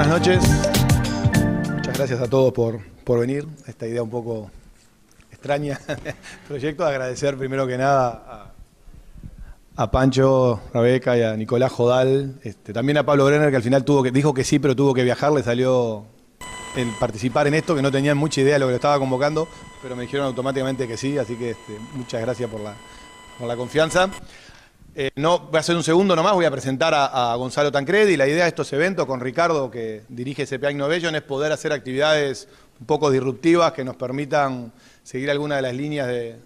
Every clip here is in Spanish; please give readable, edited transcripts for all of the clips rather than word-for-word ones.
buenas noches. Muchas gracias a todos por venir. Esta idea un poco extraña del proyecto. Agradecer primero que nada a Pancho, Rebeca y a Nicolás Jodal. También a Pablo Brenner, que al final dijo que sí, pero tuvo que viajar. Le salió el participar en esto, que no tenían mucha idea de lo que lo estaba convocando, pero me dijeron automáticamente que sí. Así que muchas gracias por la confianza. No, voy a hacer un segundo nomás, voy a presentar a Gonzalo Tancredi. La idea de estos eventos con Ricardo, que dirige CPA Innovation, es poder hacer actividades un poco disruptivas que nos permitan seguir alguna de las líneas de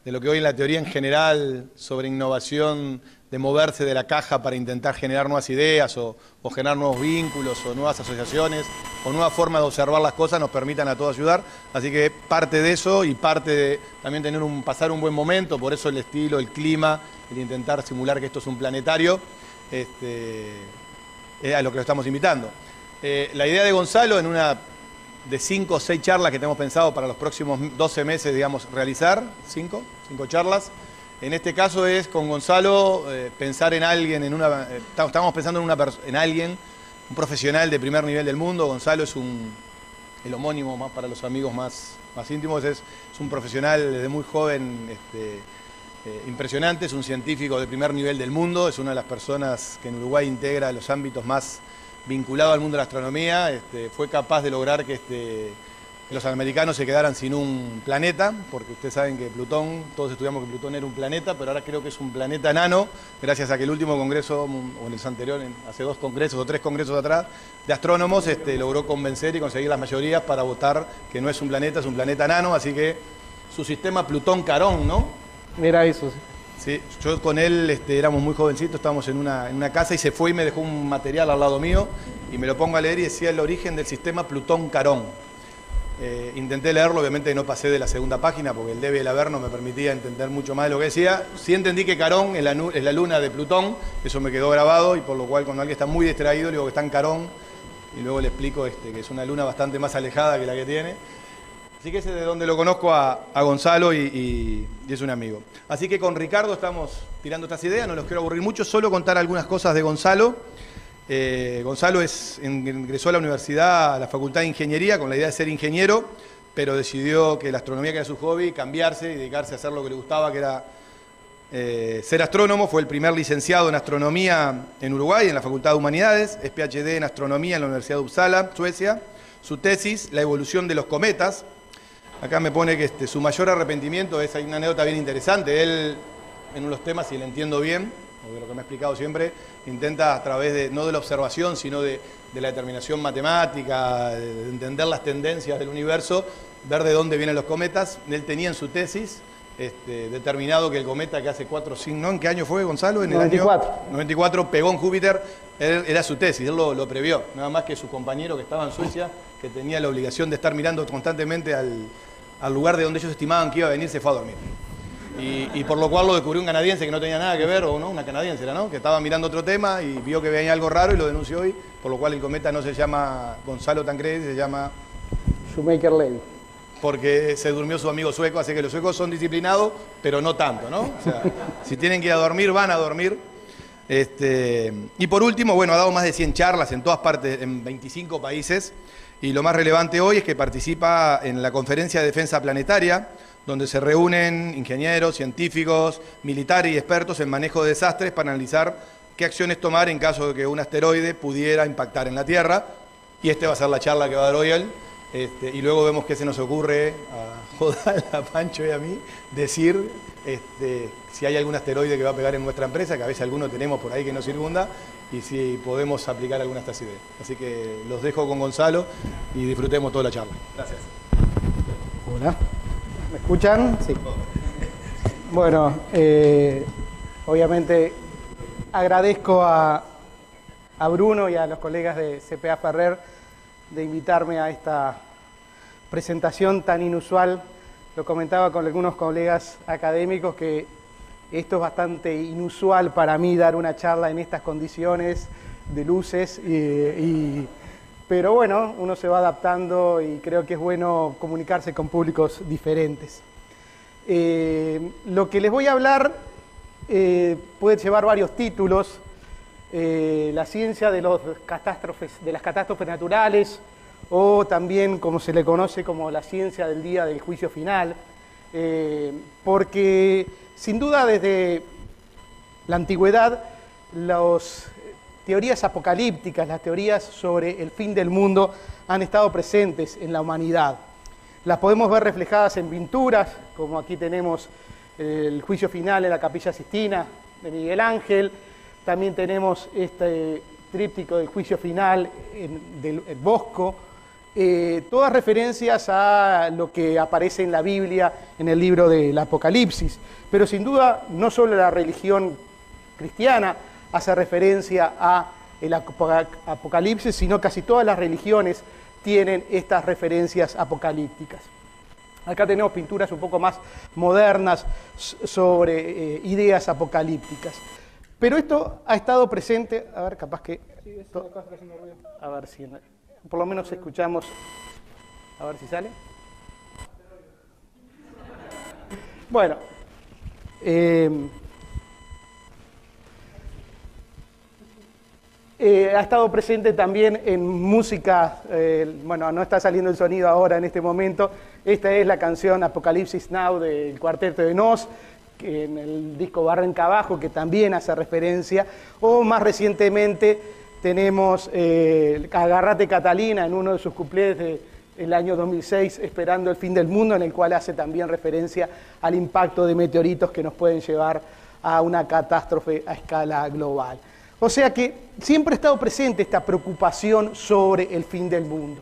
lo que hoy en la teoría en general sobre innovación, de moverse de la caja para intentar generar nuevas ideas o generar nuevos vínculos o nuevas asociaciones o nuevas formas de observar las cosas nos permitan a todos ayudar. Así que parte de eso y parte de también pasar un buen momento, por eso el estilo, el clima, el intentar simular que esto es un planetario, es a lo que lo estamos invitando. La idea de Gonzalo, en una de 5 o 6 charlas que tenemos pensado para los próximos 12 meses, digamos, realizar, 5 charlas. En este caso es con Gonzalo pensar en alguien, estamos pensando en alguien, un profesional de primer nivel del mundo. Gonzalo es el homónimo más para los amigos más íntimos, es un profesional desde muy joven, impresionante, es un científico de primer nivel del mundo, es una de las personas que en Uruguay integra los ámbitos más vinculados al mundo de la astronomía. Fue capaz de lograr que los americanos se quedaran sin un planeta, porque ustedes saben que Plutón, todos estudiamos que Plutón era un planeta, pero ahora creo que es un planeta enano, gracias a que el último congreso, o en el anterior, hace 2 congresos o 3 congresos atrás, de astrónomos, logró convencer y conseguir las mayorías para votar que no es un planeta, es un planeta enano. Así que su sistema Plutón-Carón, ¿no? Mira eso. Sí, yo con él éramos muy jovencitos, estábamos en una casa y se fue y me dejó un material al lado mío y me lo pongo a leer y decía el origen del sistema Plutón-Carón. Intenté leerlo, obviamente no pasé de la segunda página porque el debe y el haber no me permitía entender mucho más de lo que decía. Sí entendí que Carón es la luna de Plutón, eso me quedó grabado, y por lo cual cuando alguien está muy distraído le digo que está en Carón y luego le explico que es una luna bastante más alejada que la que tiene. Así que ese es de donde lo conozco a Gonzalo y es un amigo. Así que con Ricardo estamos tirando estas ideas, no los quiero aburrir mucho, solo contar algunas cosas de Gonzalo. Gonzalo ingresó a la universidad, a la Facultad de Ingeniería, con la idea de ser ingeniero, pero decidió que la astronomía, que era su hobby, cambiarse y dedicarse a hacer lo que le gustaba, que era ser astrónomo. Fue el primer licenciado en astronomía en Uruguay, en la Facultad de Humanidades, es PhD en astronomía en la Universidad de Uppsala, Suecia. Su tesis, la evolución de los cometas. Acá me pone que su mayor arrepentimiento hay una anécdota bien interesante. Él, en unos temas, si le entiendo bien, o de lo que me ha explicado siempre, intenta a través no de la observación, sino de la determinación matemática, de entender las tendencias del universo, ver de dónde vienen los cometas. Él tenía en su tesis determinado que el cometa que hace 4 o 5, ¿no? ¿En qué año fue, Gonzalo? En 94. El año 94 pegó en Júpiter. Era su tesis, él lo previó. Nada más que su compañero que estaba en Suecia, que tenía la obligación de estar mirando constantemente al lugar de donde ellos estimaban que iba a venir, se fue a dormir. Y por lo cual lo descubrió un canadiense que no tenía nada que ver, o no, una canadiense era, ¿no? Que estaba mirando otro tema y vio que venía algo raro y lo denunció hoy, por lo cual el cometa no se llama Gonzalo Tancredi, se llama Shoemaker-Levy. Porque se durmió su amigo sueco, así que los suecos son disciplinados, pero no tanto, ¿no? O sea, si tienen que ir a dormir, van a dormir. Y por último, bueno, ha dado más de 100 charlas en todas partes, en 25 países, y lo más relevante hoy es que participa en la Conferencia de Defensa Planetaria, donde se reúnen ingenieros, científicos, militares y expertos en manejo de desastres para analizar qué acciones tomar en caso de que un asteroide pudiera impactar en la Tierra. Y va a ser la charla que va a dar hoy él. Y luego vemos qué se nos ocurre a Jodal, a Pancho y a mí, decir si hay algún asteroide que va a pegar en nuestra empresa, que a veces alguno tenemos por ahí que nos circunda, y si podemos aplicar alguna de estas ideas. Así que los dejo con Gonzalo y disfrutemos toda la charla. Gracias. Hola. ¿Me escuchan? Sí. Bueno, obviamente agradezco a Bruno y a los colegas de CPA Ferrer de invitarme a esta presentación tan inusual. Lo comentaba con algunos colegas académicos que esto es bastante inusual para mí, dar una charla en estas condiciones de luces, pero bueno, uno se va adaptando y creo que es bueno comunicarse con públicos diferentes. Lo que les voy a hablar puede llevar varios títulos. la ciencia de las catástrofes naturales, o también como se le conoce como la ciencia del día del juicio final, porque sin duda desde la antigüedad las teorías apocalípticas, las teorías sobre el fin del mundo han estado presentes en la humanidad. Las podemos ver reflejadas en pinturas, como aquí tenemos el juicio final en la Capilla Sixtina de Miguel Ángel. También tenemos este tríptico del juicio final del Bosco. Todas referencias a lo que aparece en la Biblia, en el libro del Apocalipsis. Pero sin duda, no solo la religión cristiana hace referencia a el Apocalipsis, sino casi todas las religiones tienen estas referencias apocalípticas. Acá tenemos pinturas un poco más modernas sobre ideas apocalípticas. Pero esto ha estado presente, a ver, capaz que... A ver si por lo menos escuchamos, a ver si sale. Bueno, ha estado presente también en música, bueno, no está saliendo el sonido ahora en este momento. Esta es la canción Apocalipsis Now del Cuarteto de Nos, que en el disco Barranca Abajo, que también hace referencia, o más recientemente tenemos Agárrate Catalina en uno de sus cuplés del año 2006, Esperando el fin del mundo, en el cual hace también referencia al impacto de meteoritos que nos pueden llevar a una catástrofe a escala global. O sea que siempre ha estado presente esta preocupación sobre el fin del mundo.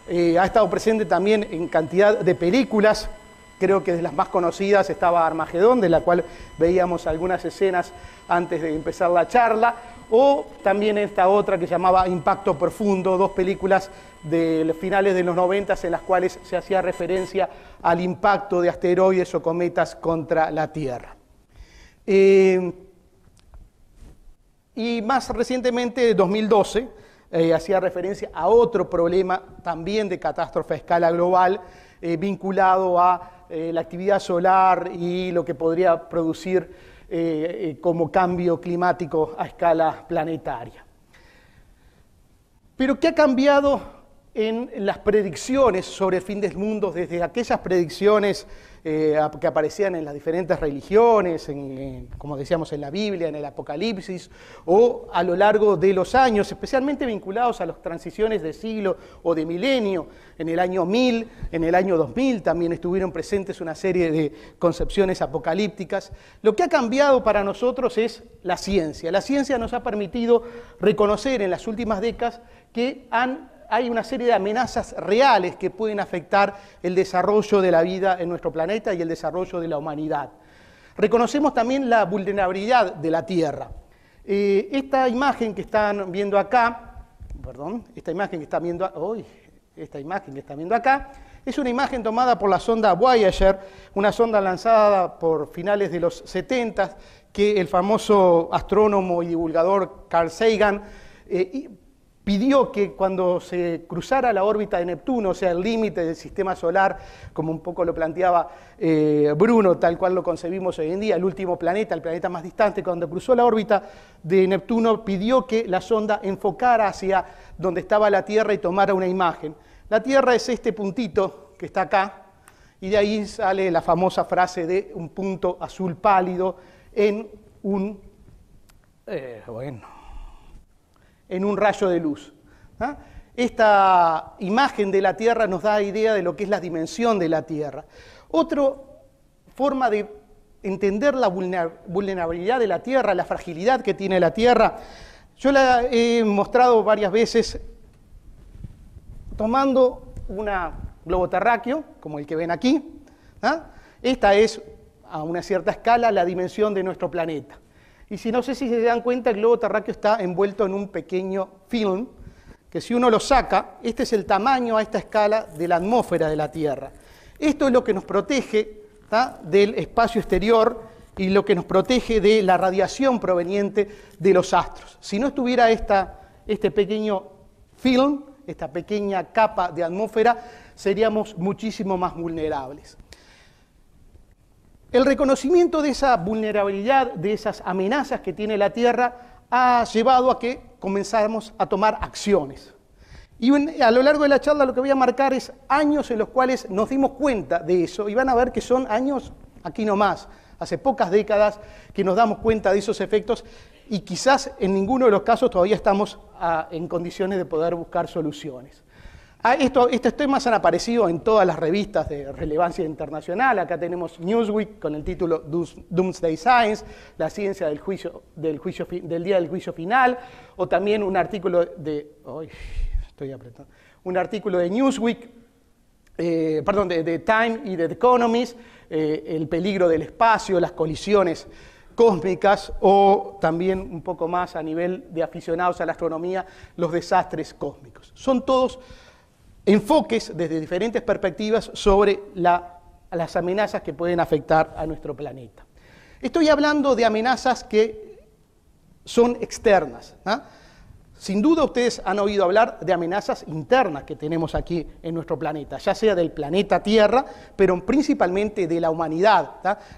Ha estado presente también en cantidad de películas. Creo que de las más conocidas estaba Armagedón, de la cual veíamos algunas escenas antes de empezar la charla, o también esta otra que llamaba Impacto Profundo, dos películas de los finales de los 90 en las cuales se hacía referencia al impacto de asteroides o cometas contra la Tierra. Y más recientemente, en 2012, hacía referencia a otro problema también de catástrofe a escala global, vinculado a la actividad solar y lo que podría producir como cambio climático a escala planetaria. Pero ¿qué ha cambiado en las predicciones sobre el fin del mundo, desde aquellas predicciones que aparecían en las diferentes religiones, como decíamos en la Biblia, en el Apocalipsis, o a lo largo de los años, especialmente vinculados a las transiciones de siglo o de milenio? En el año 1000, en el año 2000 también estuvieron presentes una serie de concepciones apocalípticas. Lo que ha cambiado para nosotros es la ciencia. La ciencia nos ha permitido reconocer en las últimas décadas que hay una serie de amenazas reales que pueden afectar el desarrollo de la vida en nuestro planeta y el desarrollo de la humanidad. Reconocemos también la vulnerabilidad de la Tierra. Esta imagen que están viendo acá, esta imagen que están viendo acá, es una imagen tomada por la sonda Voyager, una sonda lanzada por finales de los 70, que el famoso astrónomo y divulgador Carl Sagan pidió que cuando se cruzara la órbita de Neptuno, o sea, el límite del sistema solar, como un poco lo planteaba Bruno, tal cual lo concebimos hoy en día, el último planeta, el planeta más distante, cuando cruzó la órbita de Neptuno, pidió que la sonda enfocara hacia donde estaba la Tierra y tomara una imagen. La Tierra es este puntito que está acá, y de ahí sale la famosa frase de un punto azul pálido en un rayo de luz. Esta imagen de la Tierra nos da idea de lo que es la dimensión de la Tierra. Otra forma de entender la vulnerabilidad de la Tierra, la fragilidad que tiene la Tierra, yo la he mostrado varias veces tomando un globo terráqueo, como el que ven aquí. Esta es, a una cierta escala, la dimensión de nuestro planeta. Y si no sé si se dan cuenta, el globo terráqueo está envuelto en un pequeño film, que si uno lo saca, este es el tamaño a esta escala de la atmósfera de la Tierra. Esto es lo que nos protege del espacio exterior y lo que nos protege de la radiación proveniente de los astros. Si no estuviera este pequeño film, esta pequeña capa de atmósfera, seríamos muchísimo más vulnerables. El reconocimiento de esa vulnerabilidad, de esas amenazas que tiene la Tierra, ha llevado a que comenzáramos a tomar acciones. Y a lo largo de la charla lo que voy a marcar es años en los cuales nos dimos cuenta de eso, y van a ver que son años aquí nomás, hace pocas décadas que nos damos cuenta de esos efectos, y quizás en ninguno de los casos todavía estamos en condiciones de poder buscar soluciones. Estos temas han aparecido en todas las revistas de relevancia internacional. Acá tenemos Newsweek con el título Doomsday Science, la ciencia del día del juicio final, o también un artículo de Newsweek, de Time y de The Economist, el peligro del espacio, las colisiones cósmicas, o también un poco más a nivel de aficionados a la astronomía, los desastres cósmicos. Son todos enfoques desde diferentes perspectivas sobre las amenazas que pueden afectar a nuestro planeta. Estoy hablando de amenazas que son externas, ¿no? Sin duda ustedes han oído hablar de amenazas internas que tenemos aquí en nuestro planeta, ya sea del planeta Tierra, pero principalmente de la humanidad,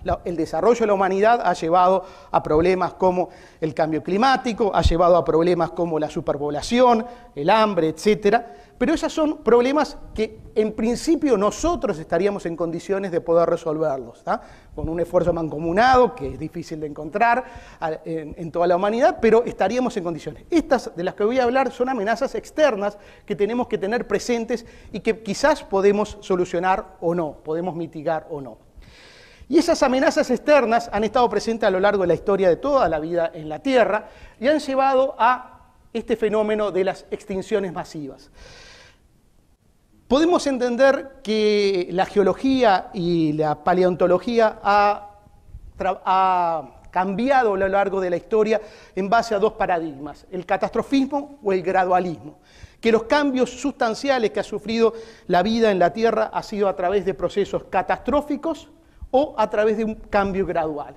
¿no? El desarrollo de la humanidad ha llevado a problemas como el cambio climático, ha llevado a problemas como la superpoblación, el hambre, etcétera. Pero esos son problemas que en principio nosotros estaríamos en condiciones de poder resolverlos, ¿tá? Con un esfuerzo mancomunado, que es difícil de encontrar en toda la humanidad, pero estaríamos en condiciones. Estas de las que voy a hablar son amenazas externas que tenemos que tener presentes y que quizás podemos solucionar o no, podemos mitigar o no. Y esas amenazas externas han estado presentes a lo largo de la historia de toda la vida en la Tierra y han llevado a este fenómeno de las extinciones masivas. Podemos entender que la geología y la paleontología ha cambiado a lo largo de la historia en base a dos paradigmas, el catastrofismo o el gradualismo, que los cambios sustanciales que ha sufrido la vida en la Tierra ha sido a través de procesos catastróficos o a través de un cambio gradual.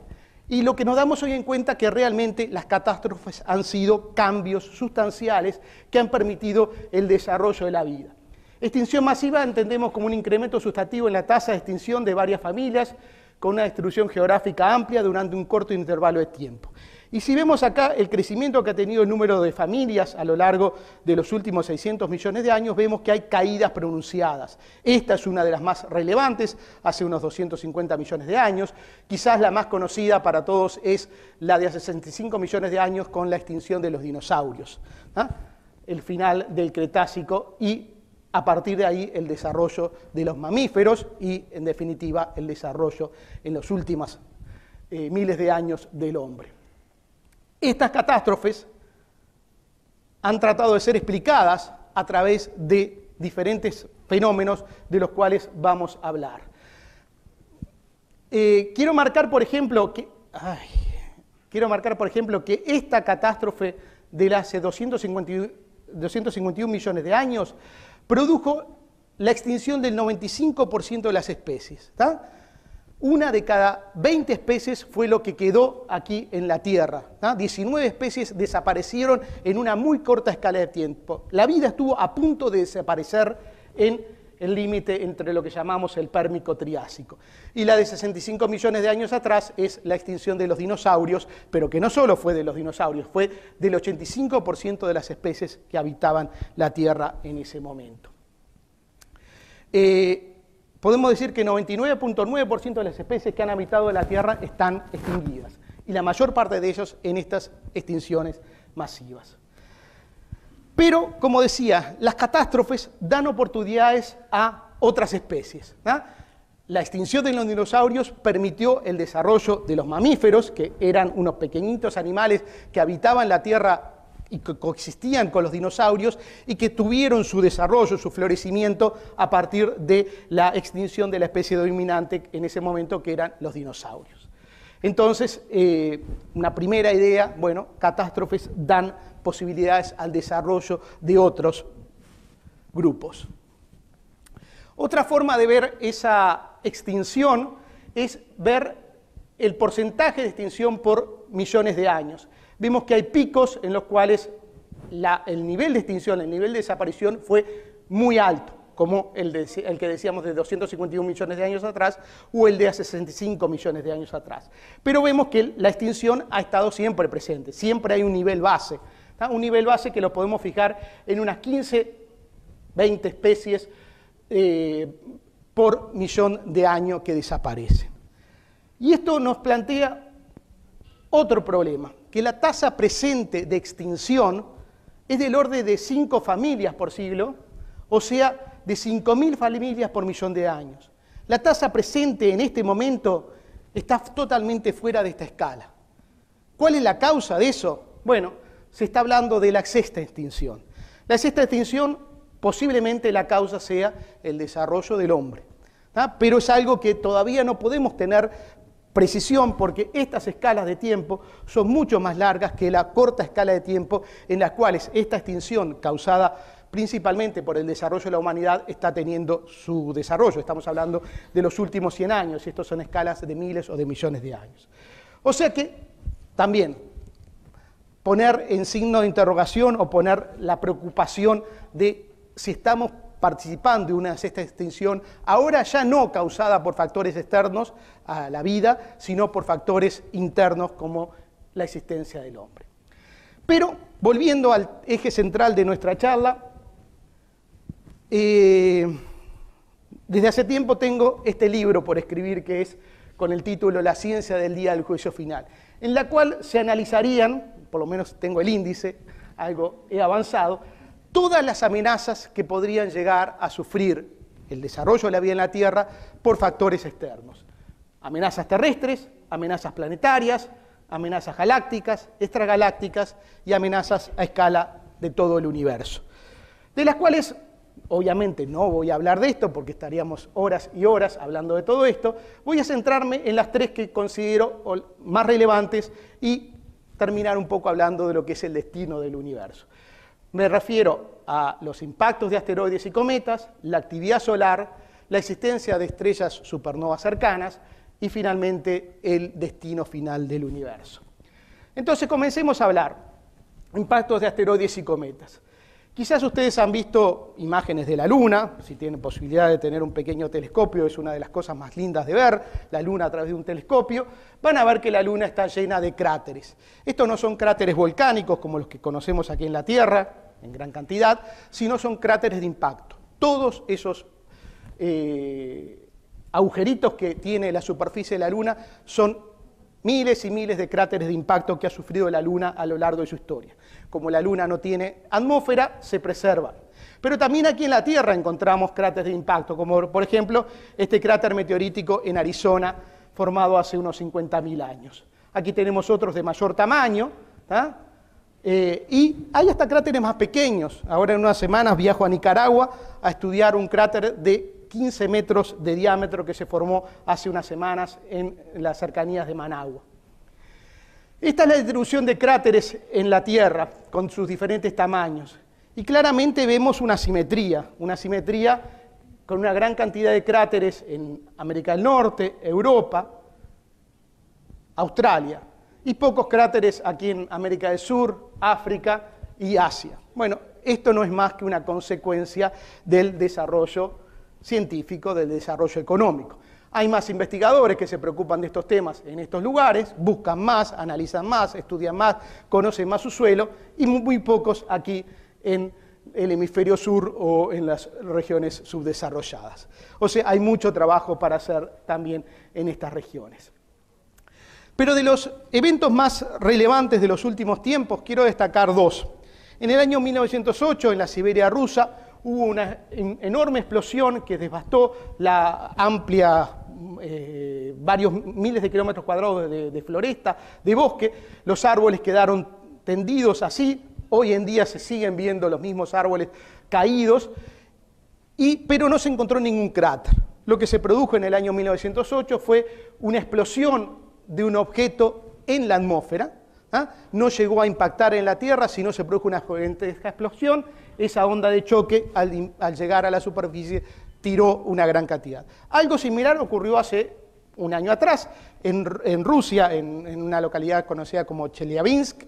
Y lo que nos damos hoy en cuenta es que realmente las catástrofes han sido cambios sustanciales que han permitido el desarrollo de la vida. Extinción masiva entendemos como un incremento sustantivo en la tasa de extinción de varias familias con una distribución geográfica amplia durante un corto intervalo de tiempo. Y si vemos acá el crecimiento que ha tenido el número de familias a lo largo de los últimos 600 millones de años, vemos que hay caídas pronunciadas. Esta es una de las más relevantes, hace unos 250 millones de años. Quizás la más conocida para todos es la de hace 65 millones de años con la extinción de los dinosaurios, ¿ah? El final del Cretácico y a partir de ahí el desarrollo de los mamíferos y, en definitiva, el desarrollo en los últimos miles de años del hombre. Estas catástrofes han tratado de ser explicadas a través de diferentes fenómenos de los cuales vamos a hablar. Quiero marcar, por ejemplo, que esta catástrofe de hace 251 millones de años produjo la extinción del 95% de las especies, ¿tá? Una de cada 20 especies fue lo que quedó aquí en la Tierra, ¿tá? 19 especies desaparecieron en una muy corta escala de tiempo. La vida estuvo a punto de desaparecer en el límite entre lo que llamamos el Pérmico-Triásico. Y la de 65 millones de años atrás es la extinción de los dinosaurios, pero que no solo fue de los dinosaurios, fue del 85% de las especies que habitaban la Tierra en ese momento. Podemos decir que 99.9% de las especies que han habitado la Tierra están extinguidas, y la mayor parte de ellos en estas extinciones masivas. Pero, como decía, las catástrofes dan oportunidades a otras especies, ¿no? La extinción de los dinosaurios permitió el desarrollo de los mamíferos, que eran unos pequeñitos animales que habitaban la Tierra y que coexistían con los dinosaurios y que tuvieron su desarrollo, su florecimiento a partir de la extinción de la especie dominante en ese momento, que eran los dinosaurios. Entonces, una primera idea, bueno, catástrofes dan posibilidades al desarrollo de otros grupos. Otra forma de ver esa extinción es ver el porcentaje de extinción por millones de años. Vemos que hay picos en los cuales el nivel de extinción, el nivel de desaparición fue muy alto, como el que decíamos de 251 millones de años atrás o el de hace 65 millones de años atrás. Pero vemos que la extinción ha estado siempre presente, siempre hay un nivel base, ¿tá? Un nivel base que lo podemos fijar en unas 15, 20 especies por millón de años que desaparecen. Y esto nos plantea otro problema, que la tasa presente de extinción es del orden de 5 familias por siglo, o sea, de 5.000 familias por millón de años. La tasa presente en este momento está totalmente fuera de esta escala. ¿Cuál es la causa de eso? Bueno, se está hablando de la sexta extinción. La sexta extinción, posiblemente la causa sea el desarrollo del hombre, ¿tá? Pero es algo que todavía no podemos tener precisión porque estas escalas de tiempo son mucho más largas que la corta escala de tiempo en las cuales esta extinción causada principalmente por el desarrollo de la humanidad está teniendo su desarrollo. Estamos hablando de los últimos 100 años y estos son escalas de miles o de millones de años. O sea que también poner en signo de interrogación o poner la preocupación de si estamos participando de una sexta extinción, ahora ya no causada por factores externos a la vida, sino por factores internos como la existencia del hombre. Pero, volviendo al eje central de nuestra charla, desde hace tiempo tengo este libro por escribir que es con el título La ciencia del día del juicio final, en la cual se analizarían, por lo menos tengo el índice, algo he avanzado, todas las amenazas que podrían llegar a sufrir el desarrollo de la vida en la Tierra por factores externos. Amenazas terrestres, amenazas planetarias, amenazas galácticas, extragalácticas y amenazas a escala de todo el universo. De las cuales, obviamente no voy a hablar de esto porque estaríamos horas y horas hablando de todo esto, voy a centrarme en las 3 que considero más relevantes y terminar un poco hablando de lo que es el destino del universo. Me refiero a los impactos de asteroides y cometas, la actividad solar, la existencia de estrellas supernovas cercanas y finalmente el destino final del universo. Entonces comencemos a hablar. Impactos de asteroides y cometas. Quizás ustedes han visto imágenes de la Luna, si tienen posibilidad de tener un pequeño telescopio, es una de las cosas más lindas de ver, la Luna a través de un telescopio, van a ver que la Luna está llena de cráteres. Estos no son cráteres volcánicos como los que conocemos aquí en la Tierra, en gran cantidad, sino son cráteres de impacto. Todos esos agujeritos que tiene la superficie de la Luna son miles y miles de cráteres de impacto que ha sufrido la Luna a lo largo de su historia. Como la Luna no tiene atmósfera, se preservan. Pero también aquí en la Tierra encontramos cráteres de impacto, como por ejemplo este cráter meteorítico en Arizona, formado hace unos 50.000 años. Aquí tenemos otros de mayor tamaño, ¿tá? Y hay hasta cráteres más pequeños. Ahora en unas semanas viajo a Nicaragua a estudiar un cráter de 15 metros de diámetro que se formó hace unas semanas en las cercanías de Managua. Esta es la distribución de cráteres en la Tierra, con sus diferentes tamaños. Y claramente vemos una simetría con una gran cantidad de cráteres en América del Norte, Europa, Australia, y pocos cráteres aquí en América del Sur, África y Asia. Bueno, esto no es más que una consecuencia del desarrollo científico, del desarrollo económico. Hay más investigadores que se preocupan de estos temas en estos lugares, buscan más, analizan más, estudian más, conocen más su suelo, y muy pocos aquí en el hemisferio sur o en las regiones subdesarrolladas. O sea, hay mucho trabajo para hacer también en estas regiones. Pero de los eventos más relevantes de los últimos tiempos, quiero destacar 2. En el año 1908, en la Siberia rusa, hubo una enorme explosión que devastó la amplia, varios miles de kilómetros cuadrados de floresta, de bosque. Los árboles quedaron tendidos así. Hoy en día se siguen viendo los mismos árboles caídos, pero no se encontró ningún cráter. Lo que se produjo en el año 1908 fue una explosión de un objeto en la atmósfera. No llegó a impactar en la Tierra, sino se produjo una gigantesca explosión. Esa onda de choque, al llegar a la superficie, tiró una gran cantidad. Algo similar ocurrió hace un año atrás, en Rusia, en una localidad conocida como Chelyabinsk.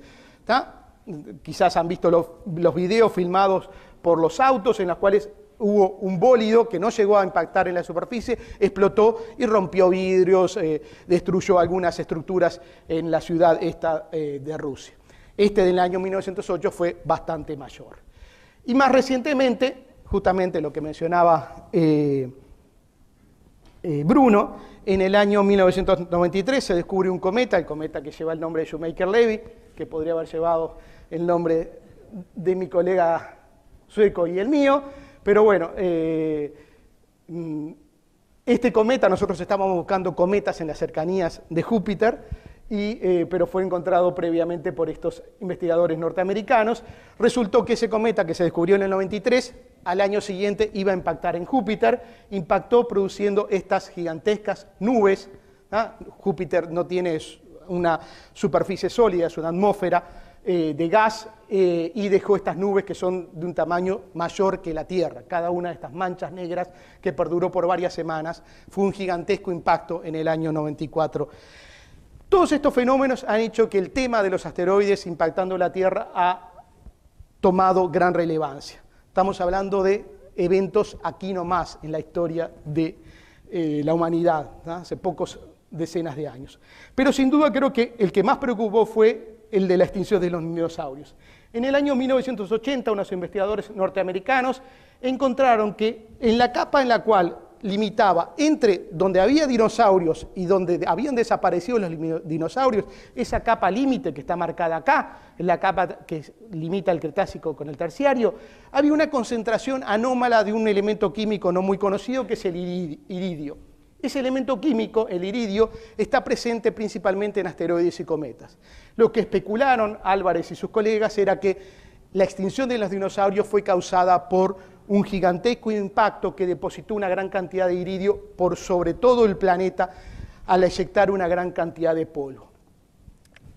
Quizás han visto los videos filmados por los autos, en los cuales hubo un bólido que no llegó a impactar en la superficie, explotó y rompió vidrios, destruyó algunas estructuras en la ciudad esta de Rusia. Este del año 1908 fue bastante mayor. Y más recientemente, justamente lo que mencionaba Bruno, en el año 1993 se descubre un cometa, el cometa que lleva el nombre de Shoemaker-Levy, que podría haber llevado el nombre de mi colega sueco y el mío, pero bueno, este cometa, nosotros estábamos buscando cometas en las cercanías de Júpiter, pero fue encontrado previamente por estos investigadores norteamericanos. Resultó que ese cometa que se descubrió en el 93, al año siguiente iba a impactar en Júpiter, impactó produciendo estas gigantescas nubes. Júpiter no tiene una superficie sólida, es una atmósfera de gas, y dejó estas nubes que son de un tamaño mayor que la Tierra. Cada una de estas manchas negras que perduró por varias semanas fue un gigantesco impacto en el año 94. Todos estos fenómenos han hecho que el tema de los asteroides impactando la Tierra ha tomado gran relevancia. Estamos hablando de eventos aquí nomás en la historia de la humanidad, ¿no? Hace pocos decenas de años. Pero sin duda creo que el que más preocupó fue el de la extinción de los dinosaurios. En el año 1980, unos investigadores norteamericanos encontraron que en la capa en la cual limitaba entre donde había dinosaurios y donde habían desaparecido los dinosaurios, esa capa límite que está marcada acá, la capa que limita el Cretácico con el Terciario, había una concentración anómala de un elemento químico no muy conocido que es el iridio. Ese elemento químico, el iridio, está presente principalmente en asteroides y cometas. Lo que especularon Álvarez y sus colegas era que la extinción de los dinosaurios fue causada por un gigantesco impacto que depositó una gran cantidad de iridio por sobre todo el planeta al eyectar una gran cantidad de polvo.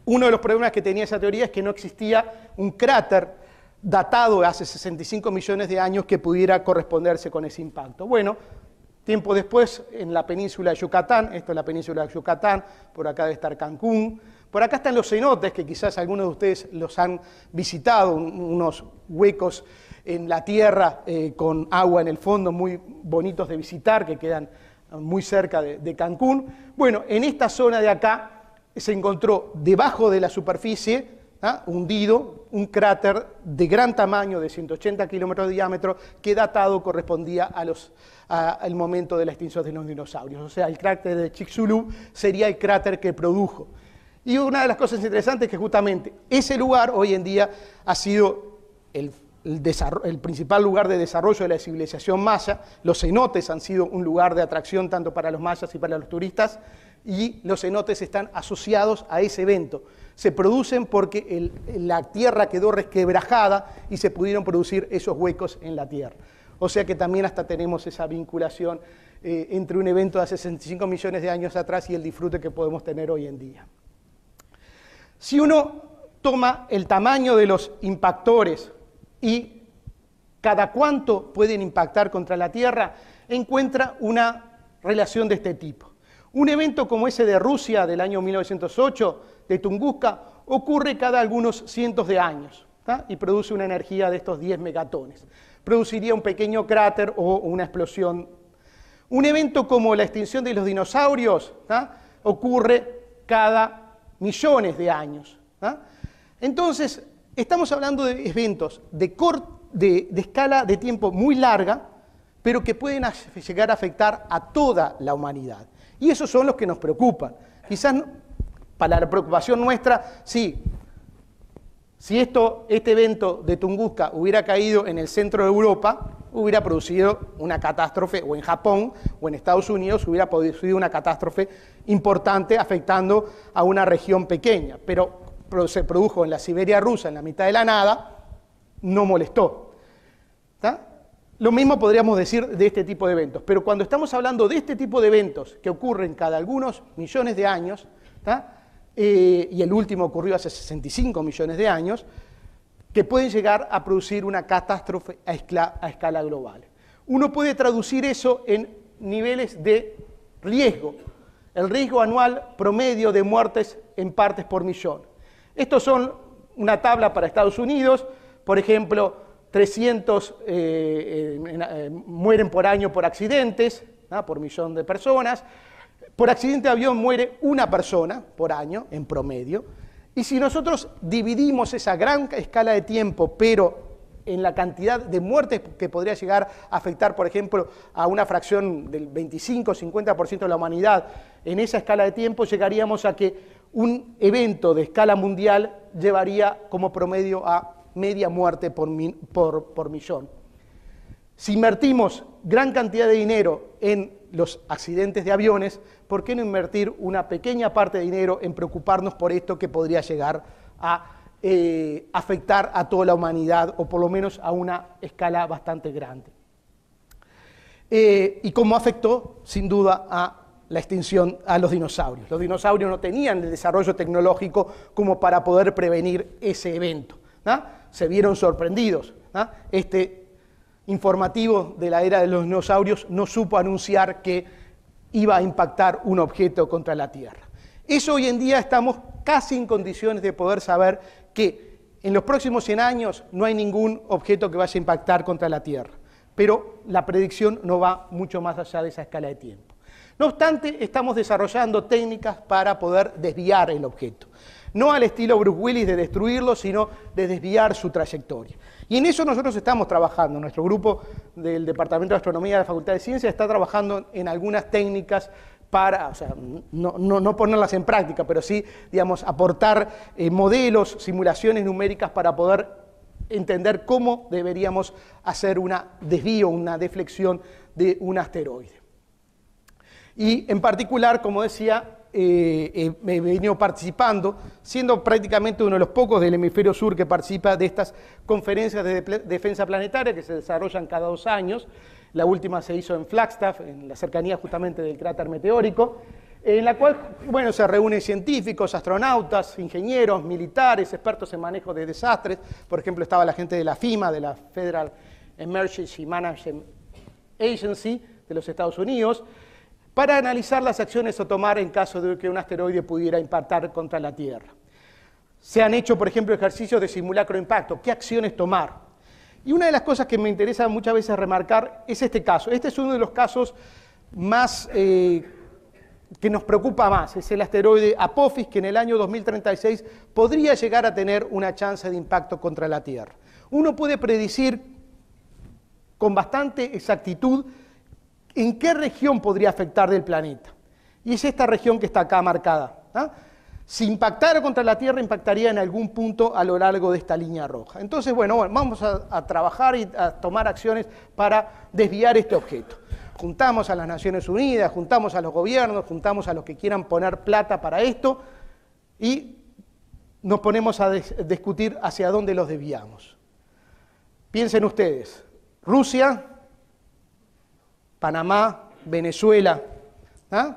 Uno de los problemas que tenía esa teoría es que no existía un cráter datado hace 65 millones de años que pudiera corresponderse con ese impacto. Bueno, tiempo después, en la península de Yucatán, esto es la península de Yucatán, por acá debe estar Cancún, por acá están los cenotes, que quizás algunos de ustedes los han visitado, unos huecos en la tierra con agua en el fondo, muy bonitos de visitar, que quedan muy cerca de Cancún. Bueno, en esta zona de acá se encontró debajo de la superficie, hundido, un cráter de gran tamaño, de 180 kilómetros de diámetro, que datado correspondía al momento de la extinción de los dinosaurios. O sea, el cráter de Chicxulub sería el cráter que produjo. Y una de las cosas interesantes es que justamente ese lugar hoy en día ha sido el principal lugar de desarrollo de la civilización maya. Los cenotes han sido un lugar de atracción tanto para los mayas y para los turistas, y los cenotes están asociados a ese evento. Se producen porque la tierra quedó resquebrajada y se pudieron producir esos huecos en la tierra. O sea que también hasta tenemos esa vinculación entre un evento de hace 65 millones de años atrás y el disfrute que podemos tener hoy en día. Si uno toma el tamaño de los impactores y cada cuánto pueden impactar contra la Tierra, encuentra una relación de este tipo. Un evento como ese de Rusia del año 1908, de Tunguska, ocurre cada algunos cientos de años, ¿tá? Y produce una energía de estos 10 megatones. Produciría un pequeño cráter o una explosión. Un evento como la extinción de los dinosaurios, ¿tá? Ocurre cada millones de años, ¿tá? Entonces, estamos hablando de eventos de escala de tiempo muy larga, pero que pueden llegar a afectar a toda la humanidad. Y esos son los que nos preocupan. Quizás para la preocupación nuestra, sí, si este evento de Tunguska hubiera caído en el centro de Europa, hubiera producido una catástrofe, o en Japón o en Estados Unidos hubiera producido una catástrofe importante afectando a una región pequeña, pero se produjo en la Siberia rusa, en la mitad de la nada, no molestó. ¿Tá? Lo mismo podríamos decir de este tipo de eventos, pero cuando estamos hablando de este tipo de eventos que ocurren cada algunos millones de años, ¿tá? Y el último ocurrió hace 65 millones de años, que pueden llegar a producir una catástrofe a escala global. Uno puede traducir eso en niveles de riesgo, el riesgo anual promedio de muertes en partes por millón. Estos son una tabla para Estados Unidos, por ejemplo, 300 mueren por año por accidentes, ¿no? Por millón de personas. Por accidente de avión muere una persona por año, en promedio. Y si nosotros dividimos esa gran escala de tiempo, pero en la cantidad de muertes que podría llegar a afectar, por ejemplo, a una fracción del 25-50% de la humanidad, en esa escala de tiempo llegaríamos a que un evento de escala mundial llevaría como promedio a media muerte por millón. Si invertimos gran cantidad de dinero en los accidentes de aviones, ¿por qué no invertir una pequeña parte de dinero en preocuparnos por esto que podría llegar a afectar a toda la humanidad, o por lo menos a una escala bastante grande? Y cómo afectó, sin duda, a la extinción a los dinosaurios. Los dinosaurios no tenían el desarrollo tecnológico como para poder prevenir ese evento, ¿no? Se vieron sorprendidos, ¿no? Este informativo de la era de los dinosaurios no supo anunciar que iba a impactar un objeto contra la Tierra. Eso hoy en día estamos casi en condiciones de poder saber que en los próximos 100 años no hay ningún objeto que vaya a impactar contra la Tierra, pero la predicción no va mucho más allá de esa escala de tiempo. No obstante, estamos desarrollando técnicas para poder desviar el objeto. No al estilo Bruce Willis de destruirlo, sino de desviar su trayectoria. Y en eso nosotros estamos trabajando. Nuestro grupo del Departamento de Astronomía de la Facultad de Ciencias está trabajando en algunas técnicas para, o sea, no ponerlas en práctica, pero sí, digamos, aportar modelos, simulaciones numéricas para poder entender cómo deberíamos hacer un desvío, una deflexión de un asteroide. Y en particular, como decía, me he venido participando, siendo prácticamente uno de los pocos del hemisferio sur que participa de estas conferencias de defensa planetaria que se desarrollan cada 2 años. La última se hizo en Flagstaff, en la cercanía justamente del cráter meteórico, en la cual, bueno, se reúnen científicos, astronautas, ingenieros, militares, expertos en manejo de desastres. Por ejemplo, estaba la gente de la FEMA, de la Federal Emergency Management Agency de los Estados Unidos, para analizar las acciones a tomar en caso de que un asteroide pudiera impactar contra la Tierra. Se han hecho, por ejemplo, ejercicios de simulacro de impacto. ¿Qué acciones tomar? Y una de las cosas que me interesa muchas veces remarcar es este caso. Este es uno de los casos más que nos preocupa más. Es el asteroide Apophis, que en el año 2036 podría llegar a tener una chance de impacto contra la Tierra. Uno puede predecir con bastante exactitud en qué región podría afectar del planeta. Y es esta región que está acá marcada, ¿no? Si impactara contra la Tierra, impactaría en algún punto a lo largo de esta línea roja. Entonces, bueno, vamos a trabajar y a tomar acciones para desviar este objeto. Juntamos a las Naciones Unidas, juntamos a los gobiernos, juntamos a los que quieran poner plata para esto y nos ponemos a discutir hacia dónde los desviamos. Piensen ustedes, Rusia, Panamá, Venezuela, ¿ah?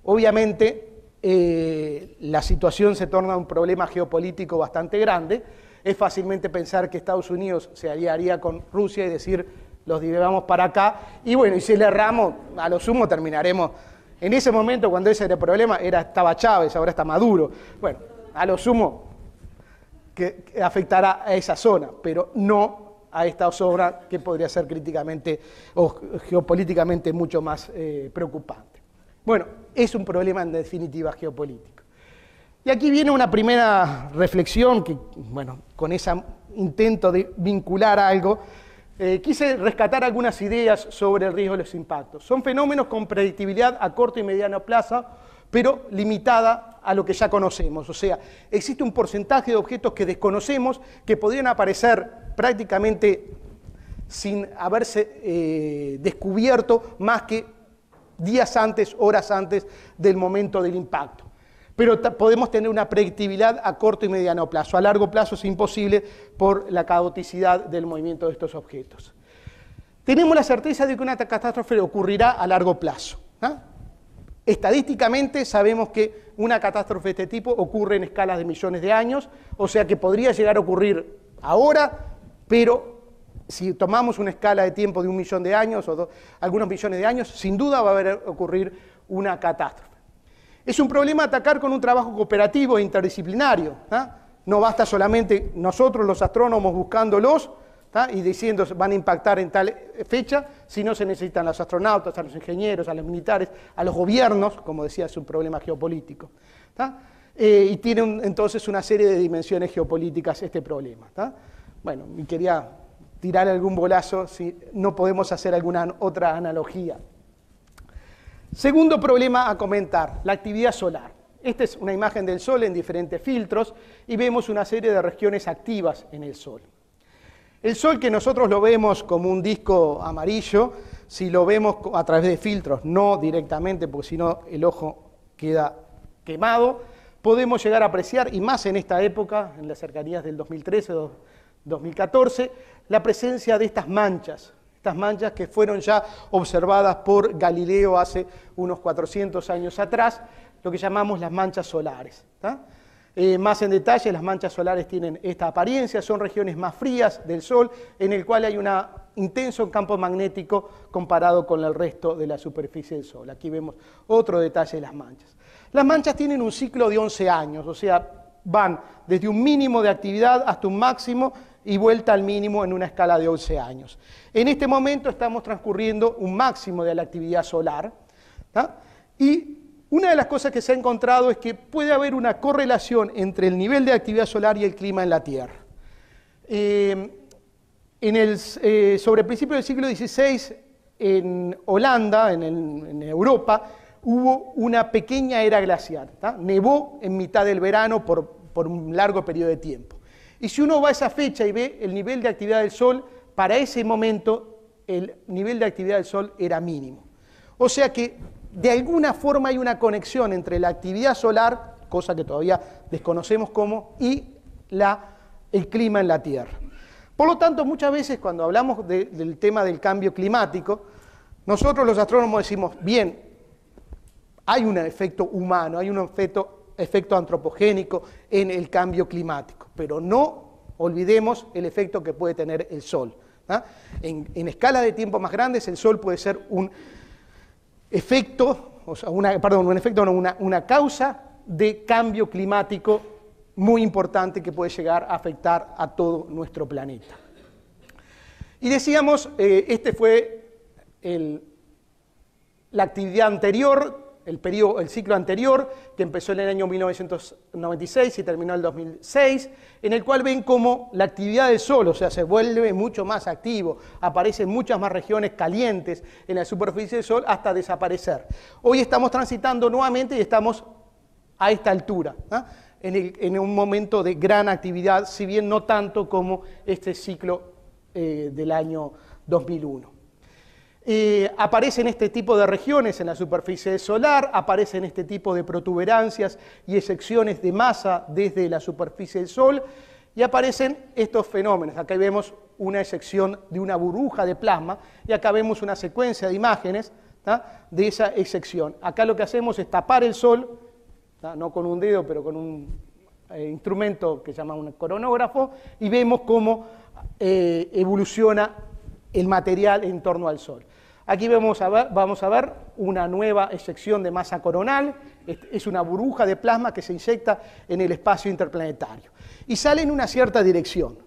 Obviamente la situación se torna un problema geopolítico bastante grande. Es fácilmente pensar que Estados Unidos se aliaría con Rusia y decir, los llevamos para acá, y bueno, y si le erramos, a lo sumo terminaremos. En ese momento, cuando ese era el problema, estaba Chávez, ahora está Maduro. Bueno, a lo sumo que afectará a esa zona, pero no a esta zona que podría ser críticamente o geopolíticamente mucho más preocupante. Bueno, es un problema en definitiva geopolítico. Y aquí viene una primera reflexión que, bueno, con ese intento de vincular algo, quise rescatar algunas ideas sobre el riesgo de los impactos. Son fenómenos con predictibilidad a corto y mediano plazo, pero limitada a lo que ya conocemos. O sea, existe un porcentaje de objetos que desconocemos que podrían aparecer prácticamente sin haberse descubierto más que días antes, horas antes del momento del impacto. Pero podemos tener una predictibilidad a corto y mediano plazo. A largo plazo es imposible por la caoticidad del movimiento de estos objetos. Tenemos la certeza de que una catástrofe ocurrirá a largo plazo, ¿no? Estadísticamente sabemos que una catástrofe de este tipo ocurre en escalas de millones de años, o sea que podría llegar a ocurrir ahora, pero si tomamos una escala de tiempo de 1 millón de años o algunos millones de años, sin duda va a ocurrir una catástrofe. Es un problema atacar con un trabajo cooperativo e interdisciplinario, ¿no? No basta solamente nosotros los astrónomos buscándolos, ¿tá? Y diciendo van a impactar en tal fecha, si no se necesitan a los astronautas, a los ingenieros, a los militares, a los gobiernos, como decía, es un problema geopolítico. ¿Tá? Y tiene entonces una serie de dimensiones geopolíticas este problema. ¿Tá? Bueno, y quería tirar algún bolazo si no podemos hacer alguna otra analogía. Segundo problema a comentar, la actividad solar. Esta es una imagen del Sol en diferentes filtros y vemos una serie de regiones activas en el Sol. El Sol, que nosotros lo vemos como un disco amarillo, si lo vemos a través de filtros, no directamente, porque si no el ojo queda quemado, podemos llegar a apreciar, y más en esta época, en las cercanías del 2013 o 2014, la presencia de estas manchas que fueron ya observadas por Galileo hace unos 400 años atrás, lo que llamamos las manchas solares. Más en detalle, las manchas solares tienen esta apariencia, son regiones más frías del Sol, en el cual hay un intenso campo magnético comparado con el resto de la superficie del Sol. Aquí vemos otro detalle de las manchas. Las manchas tienen un ciclo de 11 años, o sea, van desde un mínimo de actividad hasta un máximo y vuelta al mínimo en una escala de 11 años. En este momento estamos transcurriendo un máximo de la actividad solar, ¿tá? Y una de las cosas que se ha encontrado es que puede haber una correlación entre el nivel de actividad solar y el clima en la Tierra. Sobre el principio del siglo XVI, en Holanda, en Europa, hubo una pequeña era glaciar. ¿Tá? Nevó en mitad del verano por un largo periodo de tiempo. Y si uno va a esa fecha y ve el nivel de actividad del Sol, para ese momento el nivel de actividad del Sol era mínimo. O sea que de alguna forma hay una conexión entre la actividad solar, cosa que todavía desconocemos cómo, y el clima en la Tierra. Por lo tanto, muchas veces cuando hablamos del tema del cambio climático, nosotros los astrónomos decimos, bien, hay un efecto humano, hay un efecto antropogénico en el cambio climático, pero no olvidemos el efecto que puede tener el Sol. ¿Ah? En escalas de tiempo más grandes, el Sol puede ser un efecto, una causa de cambio climático muy importante que puede llegar a afectar a todo nuestro planeta. Y decíamos, este fue la actividad anterior, el ciclo anterior, que empezó en el año 1996 y terminó en el 2006, en el cual ven cómo la actividad del Sol, o sea, se vuelve mucho más activo, aparecen muchas más regiones calientes en la superficie del Sol hasta desaparecer. Hoy estamos transitando nuevamente y estamos a esta altura, ¿no? En un momento de gran actividad, si bien no tanto como este ciclo del año 2001. Aparecen este tipo de regiones en la superficie solar, aparecen este tipo de protuberancias y excepciones de masa desde la superficie del Sol, y aparecen estos fenómenos. Acá vemos una excepción de una burbuja de plasma, y acá vemos una secuencia de imágenes, ¿tá?, de esa excepción. Acá lo que hacemos es tapar el Sol, ¿tá?, no con un dedo, pero con un instrumento que se llama un coronógrafo, y vemos cómo evoluciona el material en torno al Sol. Aquí vamos a ver una nueva eyección de masa coronal, es una burbuja de plasma que se inyecta en el espacio interplanetario y sale en una cierta dirección.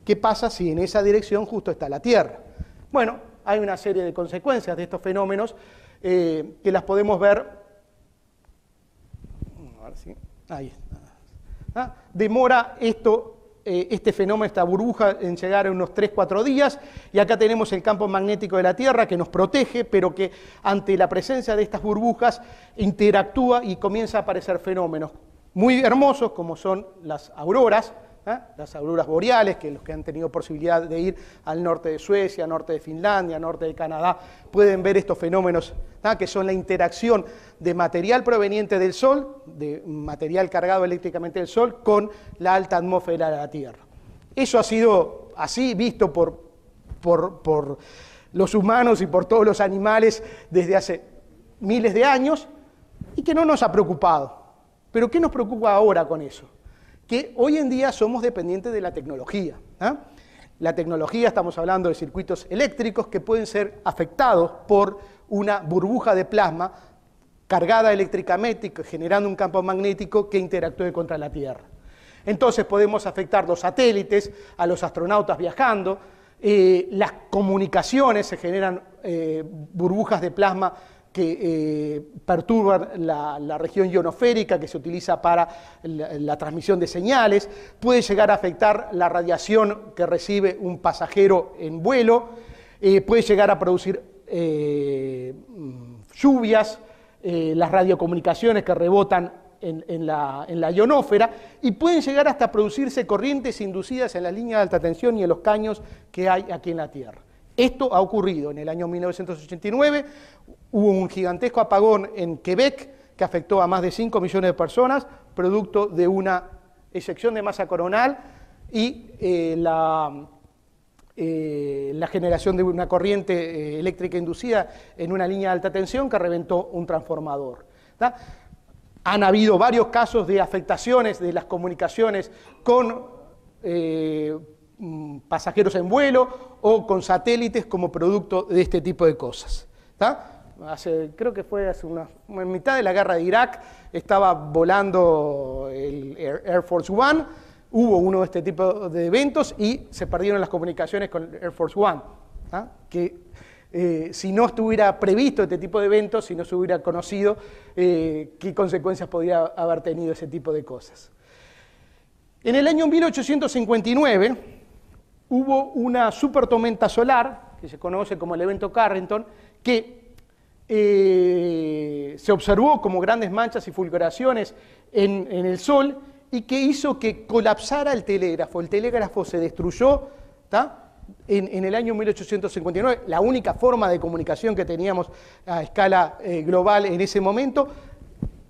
¿Qué pasa si en esa dirección justo está la Tierra? Bueno, hay una serie de consecuencias de estos fenómenos que las podemos ver. A ver si, ahí está. Demora este fenómeno, esta burbuja, en llegar a unos 3-4 días, y acá tenemos el campo magnético de la Tierra que nos protege, pero que ante la presencia de estas burbujas interactúa y comienza a aparecer fenómenos muy hermosos como son las auroras boreales, que los que han tenido posibilidad de ir al norte de Suecia, norte de Finlandia, norte de Canadá, pueden ver estos fenómenos, que son la interacción de material proveniente del Sol, de material cargado eléctricamente del Sol, con la alta atmósfera de la Tierra. Eso ha sido así visto por los humanos y por todos los animales desde hace miles de años, y que no nos ha preocupado. Pero ¿qué nos preocupa ahora con eso? Que hoy en día somos dependientes de la tecnología. La tecnología, estamos hablando de circuitos eléctricos que pueden ser afectados por una burbuja de plasma cargada eléctricamente, generando un campo magnético que interactúe contra la Tierra. Entonces podemos afectar los satélites, a los astronautas viajando, las comunicaciones, se generan burbujas de plasma que perturban la región ionosférica que se utiliza para la transmisión de señales, puede llegar a afectar la radiación que recibe un pasajero en vuelo, puede llegar a producir lluvias, las radiocomunicaciones que rebotan en la ionosfera, y pueden llegar hasta producirse corrientes inducidas en las líneas de alta tensión y en los caños que hay aquí en la Tierra. Esto ha ocurrido en el año 1989, hubo un gigantesco apagón en Quebec que afectó a más de 5 millones de personas, producto de una eyección de masa coronal y la generación de una corriente eléctrica inducida en una línea de alta tensión que reventó un transformador. ¿Tá? Han habido varios casos de afectaciones de las comunicaciones con pasajeros en vuelo o con satélites como producto de este tipo de cosas. ¿Tá? Creo que fue en mitad de la guerra de Irak, estaba volando el Air Force One, hubo uno de este tipo de eventos y se perdieron las comunicaciones con el Air Force One, ¿tá? Que si no estuviera previsto este tipo de eventos, si no se hubiera conocido qué consecuencias podría haber tenido ese tipo de cosas. En el año 1859 hubo una supertormenta solar, que se conoce como el evento Carrington, que se observó como grandes manchas y fulguraciones en el Sol y que hizo que colapsara el telégrafo. El telégrafo se destruyó, ¿tá? En el año 1859, la única forma de comunicación que teníamos a escala global en ese momento,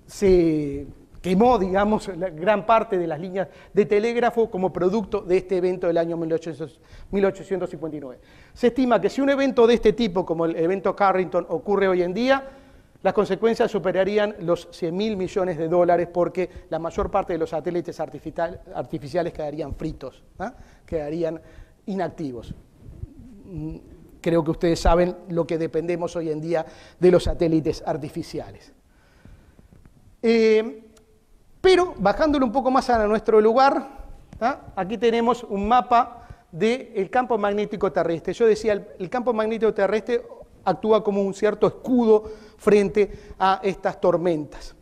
se quemó, digamos, la gran parte de las líneas de telégrafo como producto de este evento del año 1859. Se estima que si un evento de este tipo, como el evento Carrington, ocurre hoy en día, las consecuencias superarían los 100.000 millones de dólares porque la mayor parte de los satélites artificiales quedarían fritos, ¿eh? Quedarían inactivos. Creo que ustedes saben lo que dependemos hoy en día de los satélites artificiales. Pero bajándolo un poco más a nuestro lugar, ¿tá? Aquí tenemos un mapa del campo magnético terrestre. Yo decía, el campo magnético terrestre actúa como un cierto escudo frente a estas tormentas.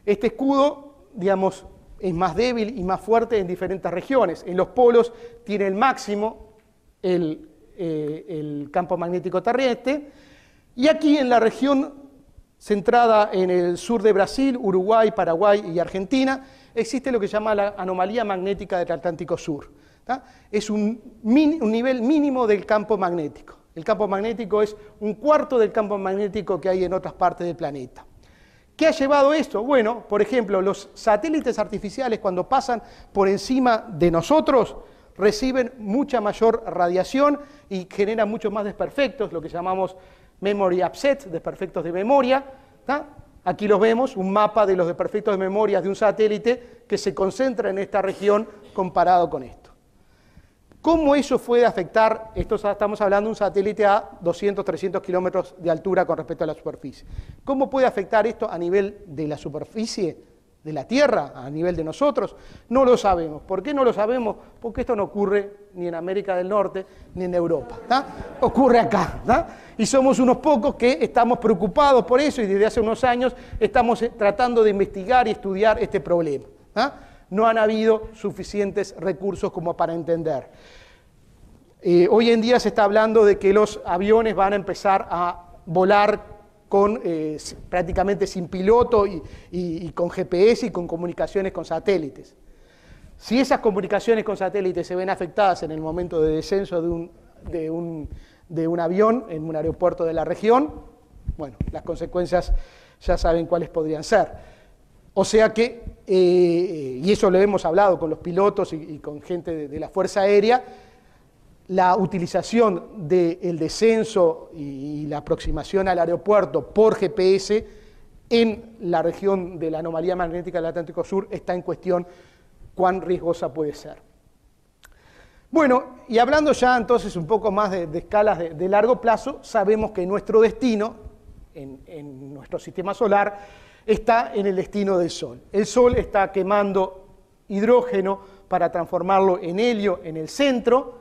Este escudo, digamos, es más débil y más fuerte en diferentes regiones. En los polos tiene el máximo el campo magnético terrestre, y aquí en la región centrada en el sur de Brasil, Uruguay, Paraguay y Argentina, existe lo que se llama la anomalía magnética del Atlántico Sur. ¿Tá? Es un nivel mínimo del campo magnético. El campo magnético es un cuarto del campo magnético que hay en otras partes del planeta. ¿Qué ha llevado esto? Bueno, por ejemplo, los satélites artificiales cuando pasan por encima de nosotros reciben mucha mayor radiación y generan muchos más desperfectos, lo que llamamos memory upset, desperfectos de memoria. ¿Tá? Aquí los vemos, un mapa de los desperfectos de memoria de un satélite que se concentra en esta región comparado con esto. ¿Cómo eso puede afectar? Estamos hablando de un satélite a 200, 300 kilómetros de altura con respecto a la superficie. ¿Cómo puede afectar esto a nivel de la superficie de la Tierra, a nivel de nosotros? No lo sabemos. ¿Por qué no lo sabemos? Porque esto no ocurre ni en América del Norte ni en Europa. ¿Tá? Ocurre acá. ¿Tá? Y somos unos pocos que estamos preocupados por eso y desde hace unos años estamos tratando de investigar y estudiar este problema. ¿Tá? No han habido suficientes recursos como para entender. Hoy en día se está hablando de que los aviones van a empezar a volar prácticamente sin piloto y con GPS y con comunicaciones con satélites. Si esas comunicaciones con satélites se ven afectadas en el momento de descenso de un avión en un aeropuerto de la región, bueno, las consecuencias ya saben cuáles podrían ser. O sea que, y eso lo hemos hablado con los pilotos y con gente de la Fuerza Aérea, la utilización del descenso y la aproximación al aeropuerto por GPS en la región de la anomalía magnética del Atlántico Sur está en cuestión cuán riesgosa puede ser. Bueno, y hablando ya entonces un poco más de escalas de largo plazo, sabemos que nuestro destino en nuestro sistema solar está en el destino del Sol. El Sol está quemando hidrógeno para transformarlo en helio en el centro,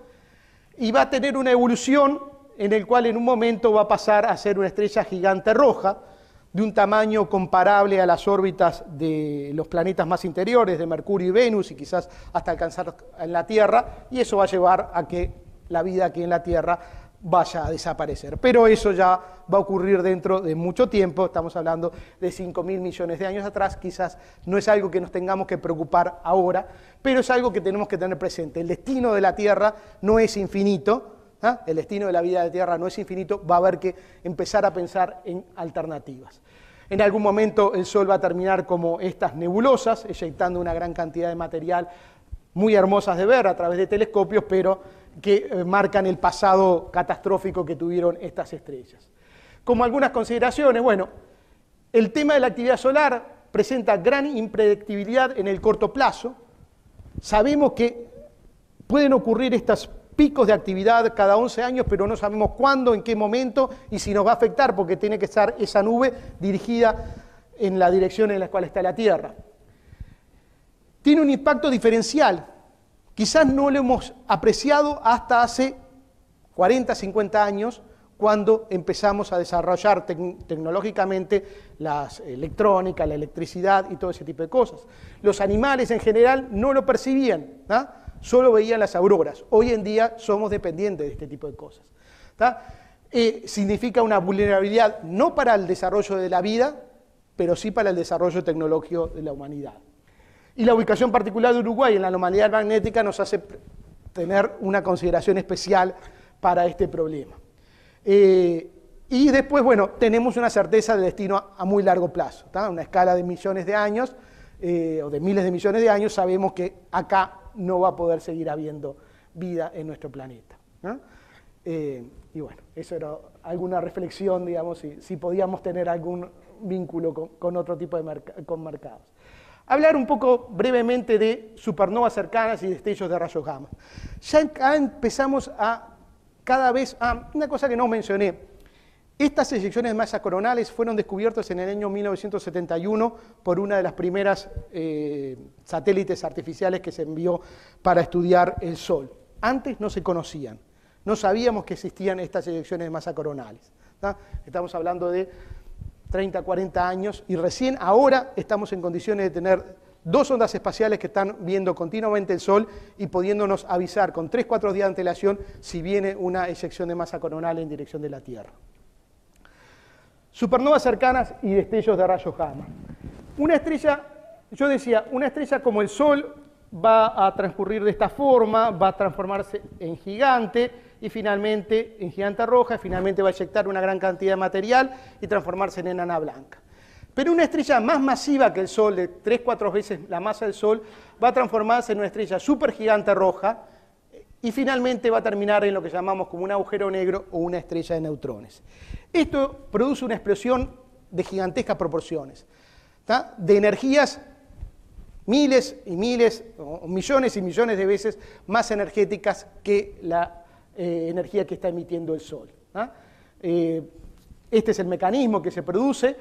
y va a tener una evolución en el cual en un momento va a pasar a ser una estrella gigante roja, de un tamaño comparable a las órbitas de los planetas más interiores, de Mercurio y Venus, y quizás hasta alcanzar en la Tierra, y eso va a llevar a que la vida aquí en la Tierra vaya a desaparecer. Pero eso ya va a ocurrir dentro de mucho tiempo, estamos hablando de 5.000 millones de años atrás, quizás no es algo que nos tengamos que preocupar ahora, pero es algo que tenemos que tener presente. El destino de la Tierra no es infinito, el destino de la vida de la Tierra no es infinito, va a haber que empezar a pensar en alternativas. En algún momento el Sol va a terminar como estas nebulosas, eyectando una gran cantidad de material muy hermosas de ver a través de telescopios, pero que marcan el pasado catastrófico que tuvieron estas estrellas. Como algunas consideraciones, bueno, el tema de la actividad solar presenta gran impredictibilidad en el corto plazo. Sabemos que pueden ocurrir estos picos de actividad cada 11 años, pero no sabemos cuándo, en qué momento y si nos va a afectar, porque tiene que estar esa nube dirigida en la dirección en la cual está la Tierra. Tiene un impacto diferencial. Quizás no lo hemos apreciado hasta hace 40, 50 años, cuando empezamos a desarrollar tecnológicamente la electrónica, la electricidad y todo ese tipo de cosas. Los animales en general no lo percibían, ¿no? Solo veían las auroras. Hoy en día somos dependientes de este tipo de cosas. Significa una vulnerabilidad no para el desarrollo de la vida, pero sí para el desarrollo tecnológico de la humanidad. Y la ubicación particular de Uruguay en la anomalía magnética nos hace tener una consideración especial para este problema. Y después, bueno, tenemos una certeza de destino a muy largo plazo, ¿tá? Una escala de millones de años, o de miles de millones de años, sabemos que acá no va a poder seguir habiendo vida en nuestro planeta, ¿no? Y bueno, eso era alguna reflexión, digamos, si podíamos tener algún vínculo con otro tipo de mercados. Hablar un poco brevemente de supernovas cercanas y destellos de rayos gamma. Ya acá empezamos a cada vez, una cosa que no mencioné, estas eyecciones de masas coronales fueron descubiertas en el año 1971 por una de las primeras satélites artificiales que se envió para estudiar el Sol. Antes no se conocían, no sabíamos que existían estas eyecciones de masa coronales, ¿tá? Estamos hablando de 30, 40 años, y recién ahora estamos en condiciones de tener dos ondas espaciales que están viendo continuamente el Sol y pudiéndonos avisar con 3, 4 días de antelación si viene una eyección de masa coronal en dirección de la Tierra. Supernovas cercanas y destellos de rayos gamma. Una estrella, yo decía, una estrella como el Sol va a transcurrir de esta forma, va a transformarse en gigante y finalmente en gigante roja, y finalmente va a eyectar una gran cantidad de material y transformarse en enana blanca. Pero una estrella más masiva que el Sol, de 3, 4 veces la masa del Sol, va a transformarse en una estrella supergigante roja y finalmente va a terminar en lo que llamamos como un agujero negro o una estrella de neutrones. Esto produce una explosión de gigantescas proporciones, ¿tá? De energías miles y miles, o millones y millones de veces más energéticas que la energía que está emitiendo el Sol, ¿tá? Este es el mecanismo que se produce.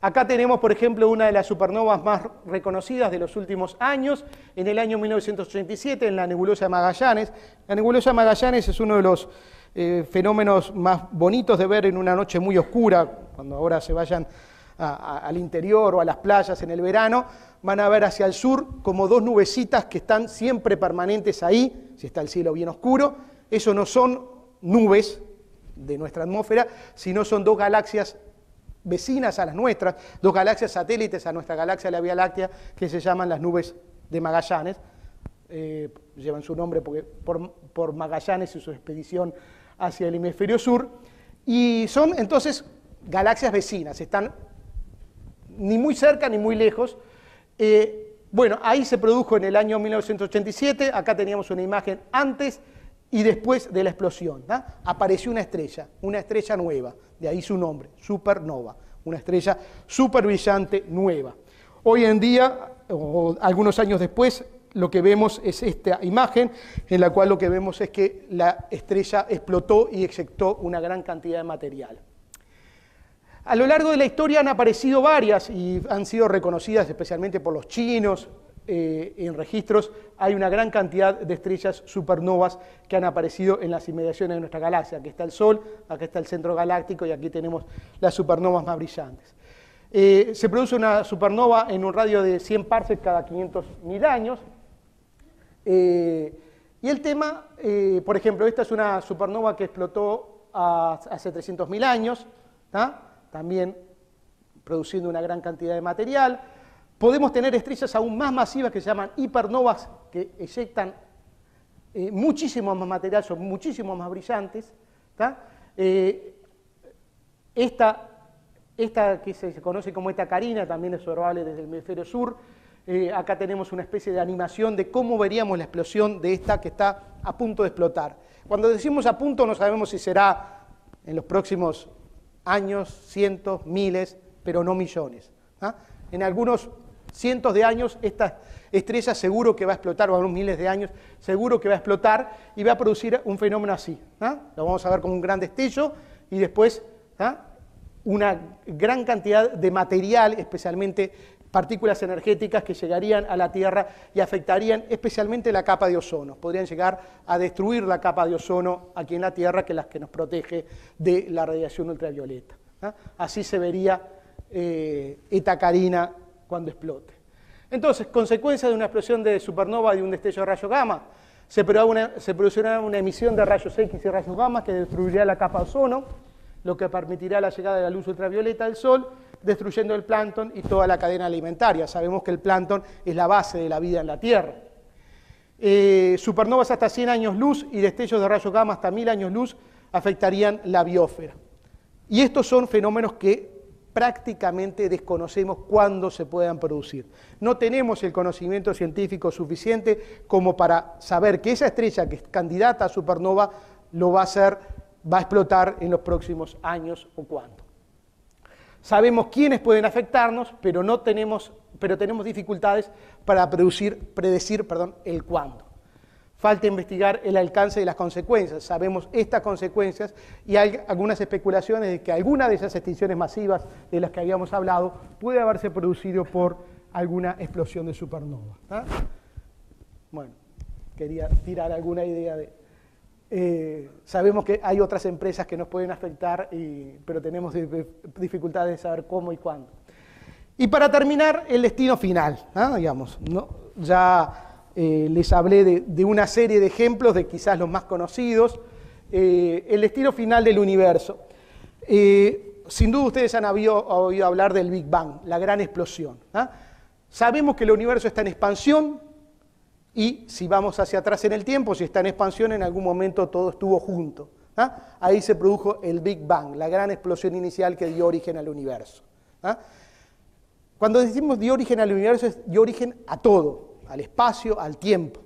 Acá tenemos, por ejemplo, una de las supernovas más reconocidas de los últimos años, en el año 1987, en la nebulosa de Magallanes. La nebulosa de Magallanes es uno de los fenómenos más bonitos de ver en una noche muy oscura. Cuando ahora se vayan al interior o a las playas en el verano, van a ver hacia el sur como dos nubecitas que están siempre permanentes ahí, si está el cielo bien oscuro. Eso no son nubes de nuestra atmósfera, sino son dos galaxias vecinas a las nuestras, dos galaxias satélites a nuestra galaxia de la Vía Láctea, que se llaman las nubes de Magallanes. Llevan su nombre por Magallanes y su expedición hacia el hemisferio sur, y son entonces galaxias vecinas, están ni muy cerca ni muy lejos. Bueno, ahí se produjo en el año 1987, acá teníamos una imagen antes y después de la explosión, ¿no? Apareció una estrella nueva, de ahí su nombre, supernova, una estrella súper brillante nueva. Hoy en día, o algunos años después, lo que vemos es esta imagen, en la cual lo que vemos es que la estrella explotó y eyectó una gran cantidad de material. A lo largo de la historia han aparecido varias y han sido reconocidas especialmente por los chinos, en registros, hay una gran cantidad de estrellas supernovas que han aparecido en las inmediaciones de nuestra galaxia. Aquí está el Sol, aquí está el centro galáctico y aquí tenemos las supernovas más brillantes. Se produce una supernova en un radio de 100 parsecs cada 500.000 años. Y el tema, por ejemplo, esta es una supernova que explotó hace 300.000 años, también produciendo una gran cantidad de material. Podemos tener estrellas aún más masivas que se llaman hipernovas, que eyectan muchísimo más material, son muchísimo más brillantes. Esta que se conoce como Eta Carina también es observable desde el hemisferio sur. Acá tenemos una especie de animación de cómo veríamos la explosión de esta que está a punto de explotar. Cuando decimos a punto no sabemos si será en los próximos años, cientos, miles, pero no millones. En algunos cientos de años esta estrella seguro que va a explotar, o algunos miles de años seguro que va a explotar y va a producir un fenómeno así. Lo vamos a ver como un gran destello y después una gran cantidad de material, especialmente partículas energéticas que llegarían a la Tierra y afectarían especialmente la capa de ozono. Podrían llegar a destruir la capa de ozono aquí en la Tierra, que es la que nos protege de la radiación ultravioleta. Así se vería Eta Carina cuando explote. Entonces, consecuencia de una explosión de supernova y de un destello de rayos gamma, se producirá una emisión de rayos X y rayos gamma que destruiría la capa de ozono, lo que permitirá la llegada de la luz ultravioleta del Sol, destruyendo el plancton y toda la cadena alimentaria. Sabemos que el plancton es la base de la vida en la Tierra. Supernovas hasta 100 años luz y destellos de rayos gamma hasta 1000 años luz afectarían la biosfera. Y estos son fenómenos que prácticamente desconocemos cuándo se puedan producir. No tenemos el conocimiento científico suficiente como para saber que esa estrella que es candidata a supernova lo va a hacer, va a explotar en los próximos años o cuándo. Sabemos quiénes pueden afectarnos, pero tenemos dificultades para predecir el cuándo. Falta investigar el alcance de las consecuencias. Sabemos estas consecuencias y hay algunas especulaciones de que alguna de esas extinciones masivas de las que habíamos hablado puede haberse producido por alguna explosión de supernova. Bueno, quería tirar alguna idea de... sabemos que hay otras empresas que nos pueden afectar, pero tenemos dificultades de saber cómo y cuándo. Y para terminar, el destino final, digamos, ¿no? Ya les hablé de una serie de ejemplos, de quizás los más conocidos, el destino final del universo. Sin duda ustedes han oído hablar del Big Bang, la gran explosión. Sabemos que el universo está en expansión, y si vamos hacia atrás en el tiempo, si está en expansión, en algún momento todo estuvo junto. Ahí se produjo el Big Bang, la gran explosión inicial que dio origen al universo. Cuando decimos dio origen al universo, dio origen a todo, al espacio, al tiempo.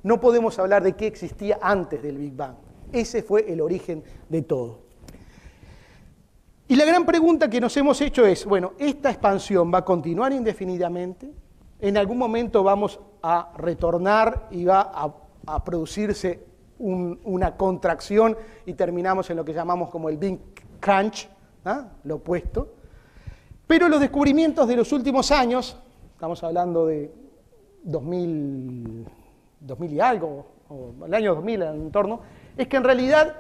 No podemos hablar de qué existía antes del Big Bang. Ese fue el origen de todo. Y la gran pregunta que nos hemos hecho es, bueno, ¿esta expansión va a continuar indefinidamente? ¿En algún momento vamos a retornar y va a producirse una contracción y terminamos en lo que llamamos como el Big Crunch, lo opuesto? Pero los descubrimientos de los últimos años, estamos hablando de 2000 y algo, o el año 2000 en el entorno, es que en realidad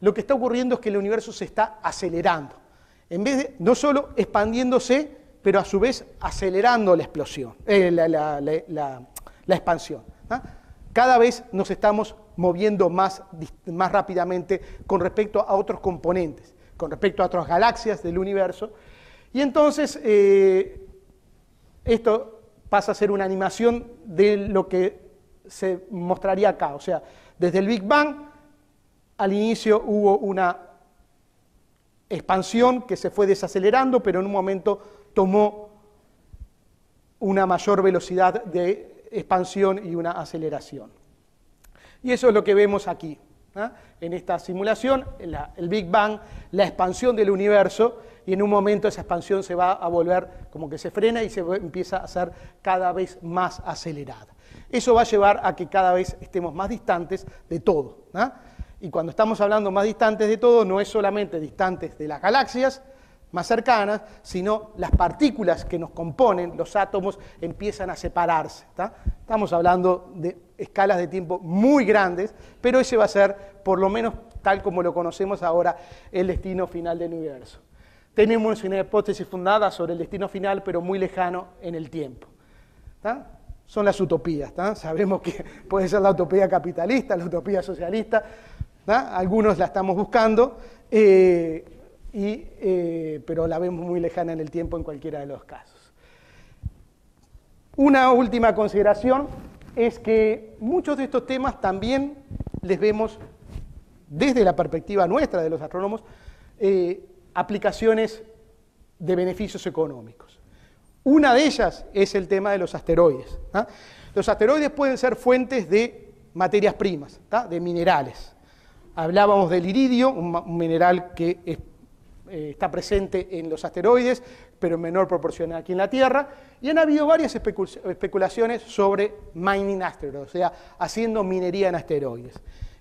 lo que está ocurriendo es que el universo se está acelerando. En vez de no solo expandiéndose, pero a su vez acelerando la explosión, la expansión. Cada vez nos estamos moviendo más rápidamente con respecto a otros componentes, con respecto a otras galaxias del universo. Y entonces esto pasa a ser una animación de lo que se mostraría acá. O sea, desde el Big Bang, al inicio hubo una expansión que se fue desacelerando, pero en un momento tomó una mayor velocidad de expansión y una aceleración. Y eso es lo que vemos aquí, en esta simulación, el Big Bang, la expansión del universo, y en un momento esa expansión se va a volver como que se frena y se empieza a hacer cada vez más acelerada. Eso va a llevar a que cada vez estemos más distantes de todo. Y cuando estamos hablando más distantes de todo, no es solamente distantes de las galaxias, más cercanas, sino las partículas que nos componen, los átomos, empiezan a separarse. Estamos hablando de escalas de tiempo muy grandes, pero ese va a ser, por lo menos tal como lo conocemos ahora, el destino final del universo. Tenemos una hipótesis fundada sobre el destino final, pero muy lejano en el tiempo. Son las utopías. Sabemos que puede ser la utopía capitalista, la utopía socialista. Algunos la estamos buscando, pero la vemos muy lejana en el tiempo en cualquiera de los casos. Una última consideración es que muchos de estos temas también les vemos, desde la perspectiva nuestra de los astrónomos, aplicaciones de beneficios económicos. Una de ellas es el tema de los asteroides. Los asteroides pueden ser fuentes de materias primas, de minerales. Hablábamos del iridio, un mineral que está presente en los asteroides, pero en menor proporción aquí en la Tierra, y han habido varias especulaciones sobre mining asteroids, o sea, haciendo minería en asteroides.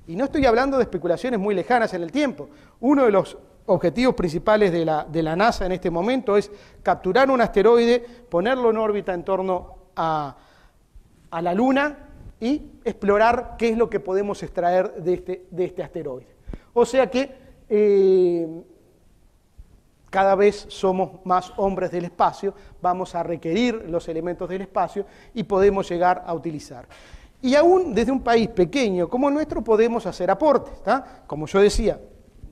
Y no estoy hablando de especulaciones muy lejanas en el tiempo. Uno de los objetivos principales de la NASA en este momento es capturar un asteroide, ponerlo en órbita en torno a la Luna y explorar qué es lo que podemos extraer de este asteroide. O sea que cada vez somos más hombres del espacio, vamos a requerir los elementos del espacio y podemos llegar a utilizar. Y aún desde un país pequeño como el nuestro podemos hacer aportes. Como yo decía,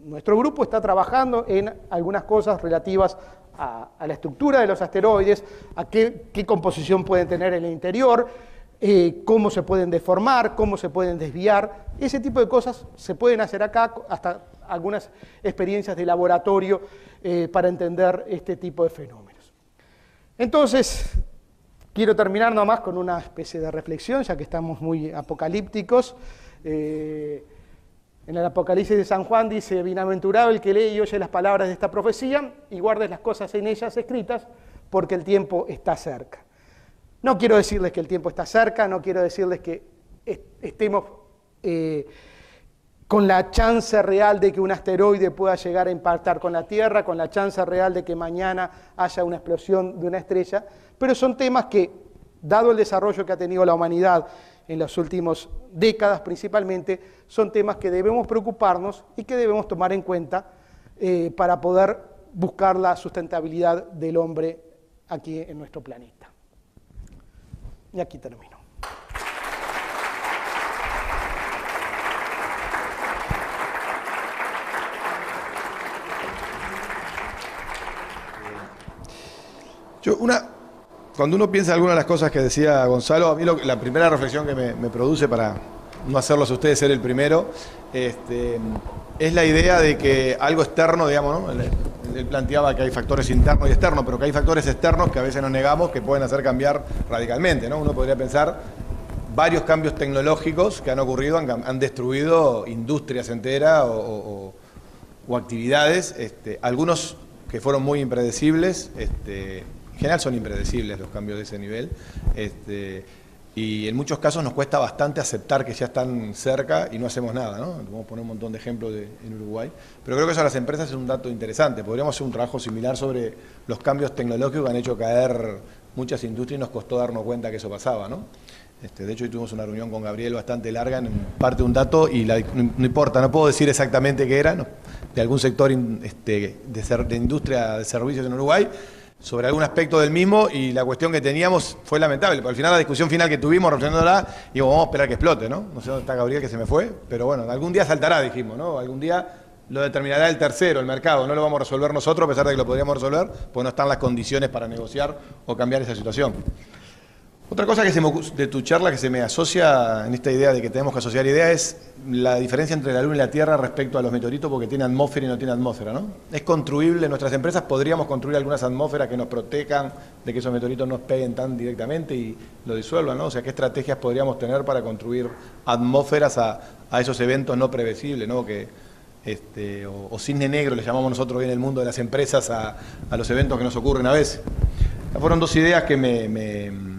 nuestro grupo está trabajando en algunas cosas relativas a la estructura de los asteroides, a qué composición pueden tener en el interior, cómo se pueden deformar, cómo se pueden desviar. Ese tipo de cosas se pueden hacer acá, hasta algunas experiencias de laboratorio para entender este tipo de fenómenos. Entonces, quiero terminar nomás con una especie de reflexión, ya que estamos muy apocalípticos. En el Apocalipsis de San Juan dice: bienaventurado el que lee y oye las palabras de esta profecía y guarde las cosas en ellas escritas, porque el tiempo está cerca. No quiero decirles que el tiempo está cerca, no quiero decirles que estemos con la chance real de que un asteroide pueda llegar a impactar con la Tierra, con la chance real de que mañana haya una explosión de una estrella, pero son temas que, dado el desarrollo que ha tenido la humanidad en las últimas décadas principalmente, son temas que debemos preocuparnos y que debemos tomar en cuenta para poder buscar la sustentabilidad del hombre aquí en nuestro planeta. Y aquí termino. Cuando uno piensa en algunas de las cosas que decía Gonzalo, a mí la primera reflexión que me produce, para no hacerlos a ustedes ser el primero, es la idea de que algo externo, digamos, ¿no? Él planteaba que hay factores internos y externos, pero que hay factores externos que a veces nos negamos que pueden hacer cambiar radicalmente, ¿no? Uno podría pensar varios cambios tecnológicos que han ocurrido, han destruido industrias enteras o actividades, algunos que fueron muy impredecibles, en general son impredecibles los cambios de ese nivel, y en muchos casos nos cuesta bastante aceptar que ya están cerca y no hacemos nada, ¿no? Vamos a poner un montón de ejemplos en Uruguay, pero creo que eso a las empresas es un dato interesante. Podríamos hacer un trabajo similar sobre los cambios tecnológicos que han hecho caer muchas industrias y nos costó darnos cuenta que eso pasaba, ¿no? De hecho, hoy tuvimos una reunión con Gabriel bastante larga en parte de un dato y no importa, no puedo decir exactamente qué era, ¿no? De algún sector de industria de servicios en Uruguay, sobre algún aspecto del mismo, y la cuestión que teníamos fue lamentable, porque al final la discusión final que tuvimos reflexionándola, digo, vamos a esperar que explote, ¿no? No sé dónde está Gabriel, que se me fue, pero bueno, algún día saltará, dijimos, ¿no? Algún día lo determinará el tercero, el mercado, no lo vamos a resolver nosotros, a pesar de que lo podríamos resolver, pues no están las condiciones para negociar o cambiar esa situación. Otra cosa de tu charla que se me asocia en esta idea de que tenemos que asociar ideas es la diferencia entre la Luna y la Tierra respecto a los meteoritos, porque tiene atmósfera y no tiene atmósfera, ¿no? Es construible, nuestras empresas podríamos construir algunas atmósferas que nos protejan de que esos meteoritos no peguen tan directamente y lo disuelvan, ¿no? O sea, ¿qué estrategias podríamos tener para construir atmósferas a esos eventos no previsibles, ¿no? O cisne negro, le llamamos nosotros hoy en el mundo de las empresas a los eventos que nos ocurren a veces. Fueron dos ideas que me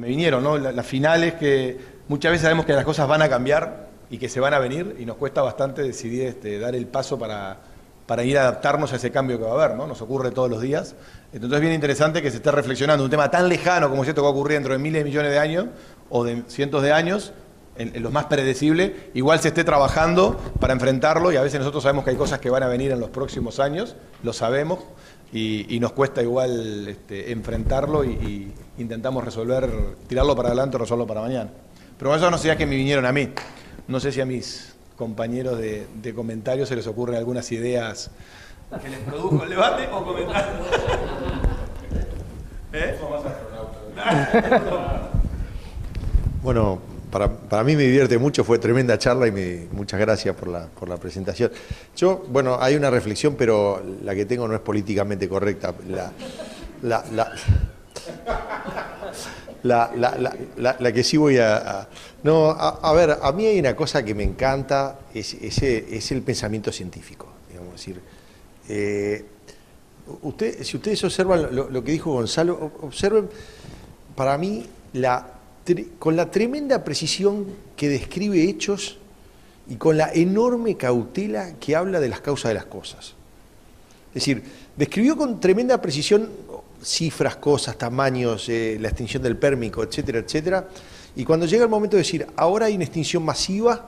vinieron, ¿no? Las finales, que muchas veces sabemos que las cosas van a cambiar, y que se van a venir, y nos cuesta bastante decidir dar el paso para ir a adaptarnos a ese cambio que va a haber, ¿no? Nos ocurre todos los días. Entonces es bien interesante que se esté reflexionando un tema tan lejano como si esto va a ocurrir dentro de miles de millones de años o de cientos de años, en lo más predecible, igual se esté trabajando para enfrentarlo, y a veces nosotros sabemos que hay cosas que van a venir en los próximos años, lo sabemos, y nos cuesta igual enfrentarlo y intentamos tirarlo para adelante o resolverlo para mañana. Pero eso no sea que me vinieron a mí, no sé si a mis compañeros de comentarios se les ocurren algunas ideas que les produjo el debate o comentarios. Bueno, para mí me divierte mucho, fue tremenda charla y muchas gracias por la presentación. Bueno, hay una reflexión, pero la que tengo no es políticamente correcta. La que sí voy a... No, a ver, a mí hay una cosa que me encanta, es el pensamiento científico, digamos, es decir, si ustedes observan lo que dijo Gonzalo, observen, para mí, con la tremenda precisión que describe hechos y con la enorme cautela que habla de las causas de las cosas. Es decir, describió con tremenda precisión cifras, cosas, tamaños, la extinción del Pérmico, etcétera, etcétera, y cuando llega el momento de decir, ahora hay una extinción masiva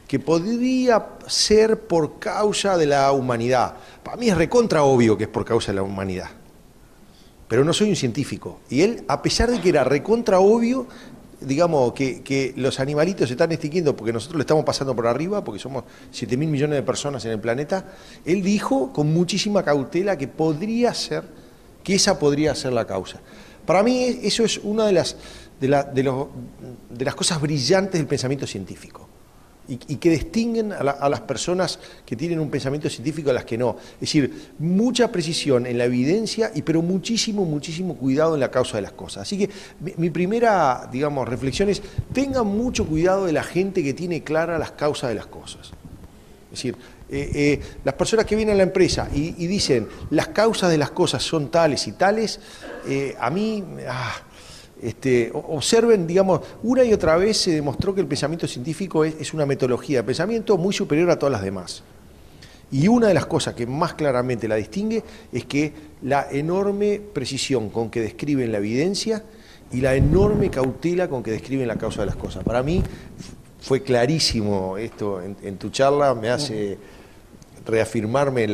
que podría ser por causa de la humanidad. Para mí es recontra obvio que es por causa de la humanidad, pero no soy un científico. Y él, a pesar de que era recontra obvio, digamos, que los animalitos se están extinguiendo porque nosotros le estamos pasando por arriba, porque somos 7.000 millones de personas en el planeta, él dijo con muchísima cautela que esa podría ser la causa. Para mí eso es una de las cosas brillantes del pensamiento científico. Y que distinguen a las personas que tienen un pensamiento científico a las que no. Es decir, mucha precisión en la evidencia, pero muchísimo, muchísimo cuidado en la causa de las cosas. Así que mi primera, digamos, reflexión es, tengan mucho cuidado de la gente que tiene claras las causas de las cosas. Es decir, las personas que vienen a la empresa y dicen, las causas de las cosas son tales y tales, a mí... observen, digamos, una y otra vez se demostró que el pensamiento científico es una metodología de pensamiento muy superior a todas las demás. Y una de las cosas que más claramente la distingue es que la enorme precisión con que describen la evidencia y la enorme cautela con que describen la causa de las cosas. Para mí fue clarísimo esto en tu charla, me hace reafirmarme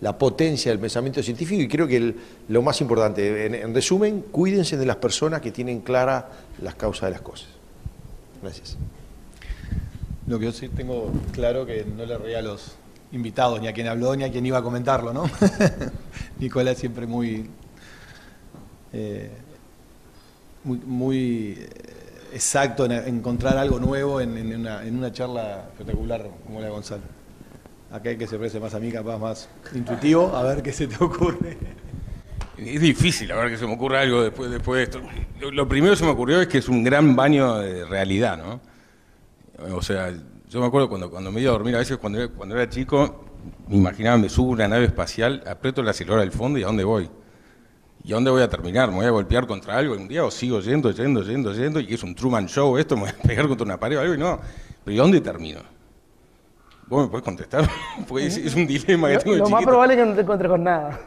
la potencia del pensamiento científico, y creo que lo más importante, en resumen, cuídense de las personas que tienen claras las causas de las cosas. Gracias. Lo que yo sí tengo claro que no le reí a los invitados, ni a quien habló, ni a quien iba a comentarlo, ¿no? Nicolás siempre muy exacto en encontrar algo nuevo en una charla espectacular como la de Gonzalo. Acá hay que se parece más a mí, capaz más intuitivo, a ver qué se te ocurre. Es difícil, a ver que se me ocurre algo después de esto. Lo primero que se me ocurrió es que es un gran baño de realidad, ¿no? O sea, yo me acuerdo cuando me iba a dormir, a veces cuando era chico, me imaginaba, me subo a una nave espacial, aprieto el acelerador al fondo y ¿a dónde voy? ¿Y a dónde voy a terminar? ¿Me voy a golpear contra algo un día o sigo yendo, y es un Truman Show esto, me voy a pegar contra una pared o algo? Y no, pero ¿y a dónde termino? ¿Vos me podés contestar? Porque es un dilema que tengo de chiquito. Lo más probable es que no te encuentres con nada.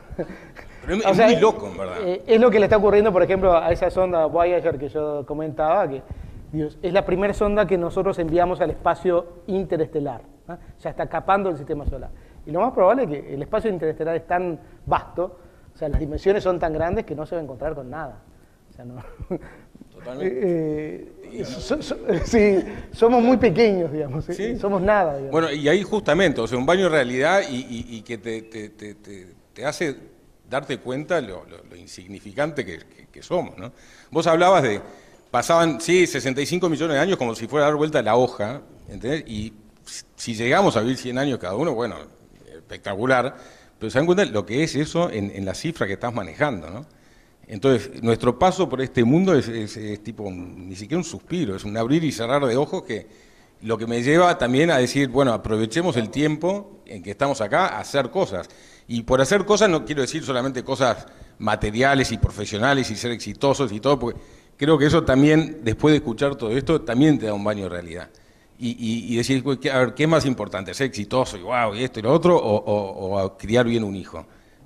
Pero es muy loco, en verdad. Es lo que le está ocurriendo, por ejemplo, a esa sonda Voyager que yo comentaba, que es la primera sonda que nosotros enviamos al espacio interestelar, ¿no? Ya está escapando del sistema solar. Y lo más probable es que el espacio interestelar es tan vasto, o sea, las dimensiones son tan grandes que no se va a encontrar con nada. O sea, no... Totalmente. Sí, somos muy pequeños, digamos, ¿sí? Somos nada, digamos. Bueno, y ahí justamente, o sea, un baño de realidad y que te hace darte cuenta lo insignificante que somos, ¿no? Vos hablabas de, pasaban, sí, 65 millones de años como si fuera a dar vuelta a la hoja, ¿entendés? Y si llegamos a vivir 100 años cada uno, bueno, espectacular, pero se dan cuenta lo que es eso en la cifra que estás manejando, ¿no? Entonces, nuestro paso por este mundo es tipo, ni siquiera un suspiro, es un abrir y cerrar de ojos, que lo que me lleva también a decir, bueno, aprovechemos el tiempo en que estamos acá a hacer cosas. Y por hacer cosas no quiero decir solamente cosas materiales y profesionales y ser exitosos y todo, porque creo que eso también, después de escuchar todo esto, también te da un baño de realidad. y decir, a ver, ¿qué es más importante? ¿Ser exitoso y wow, y esto y lo otro? ¿O criar bien un hijo?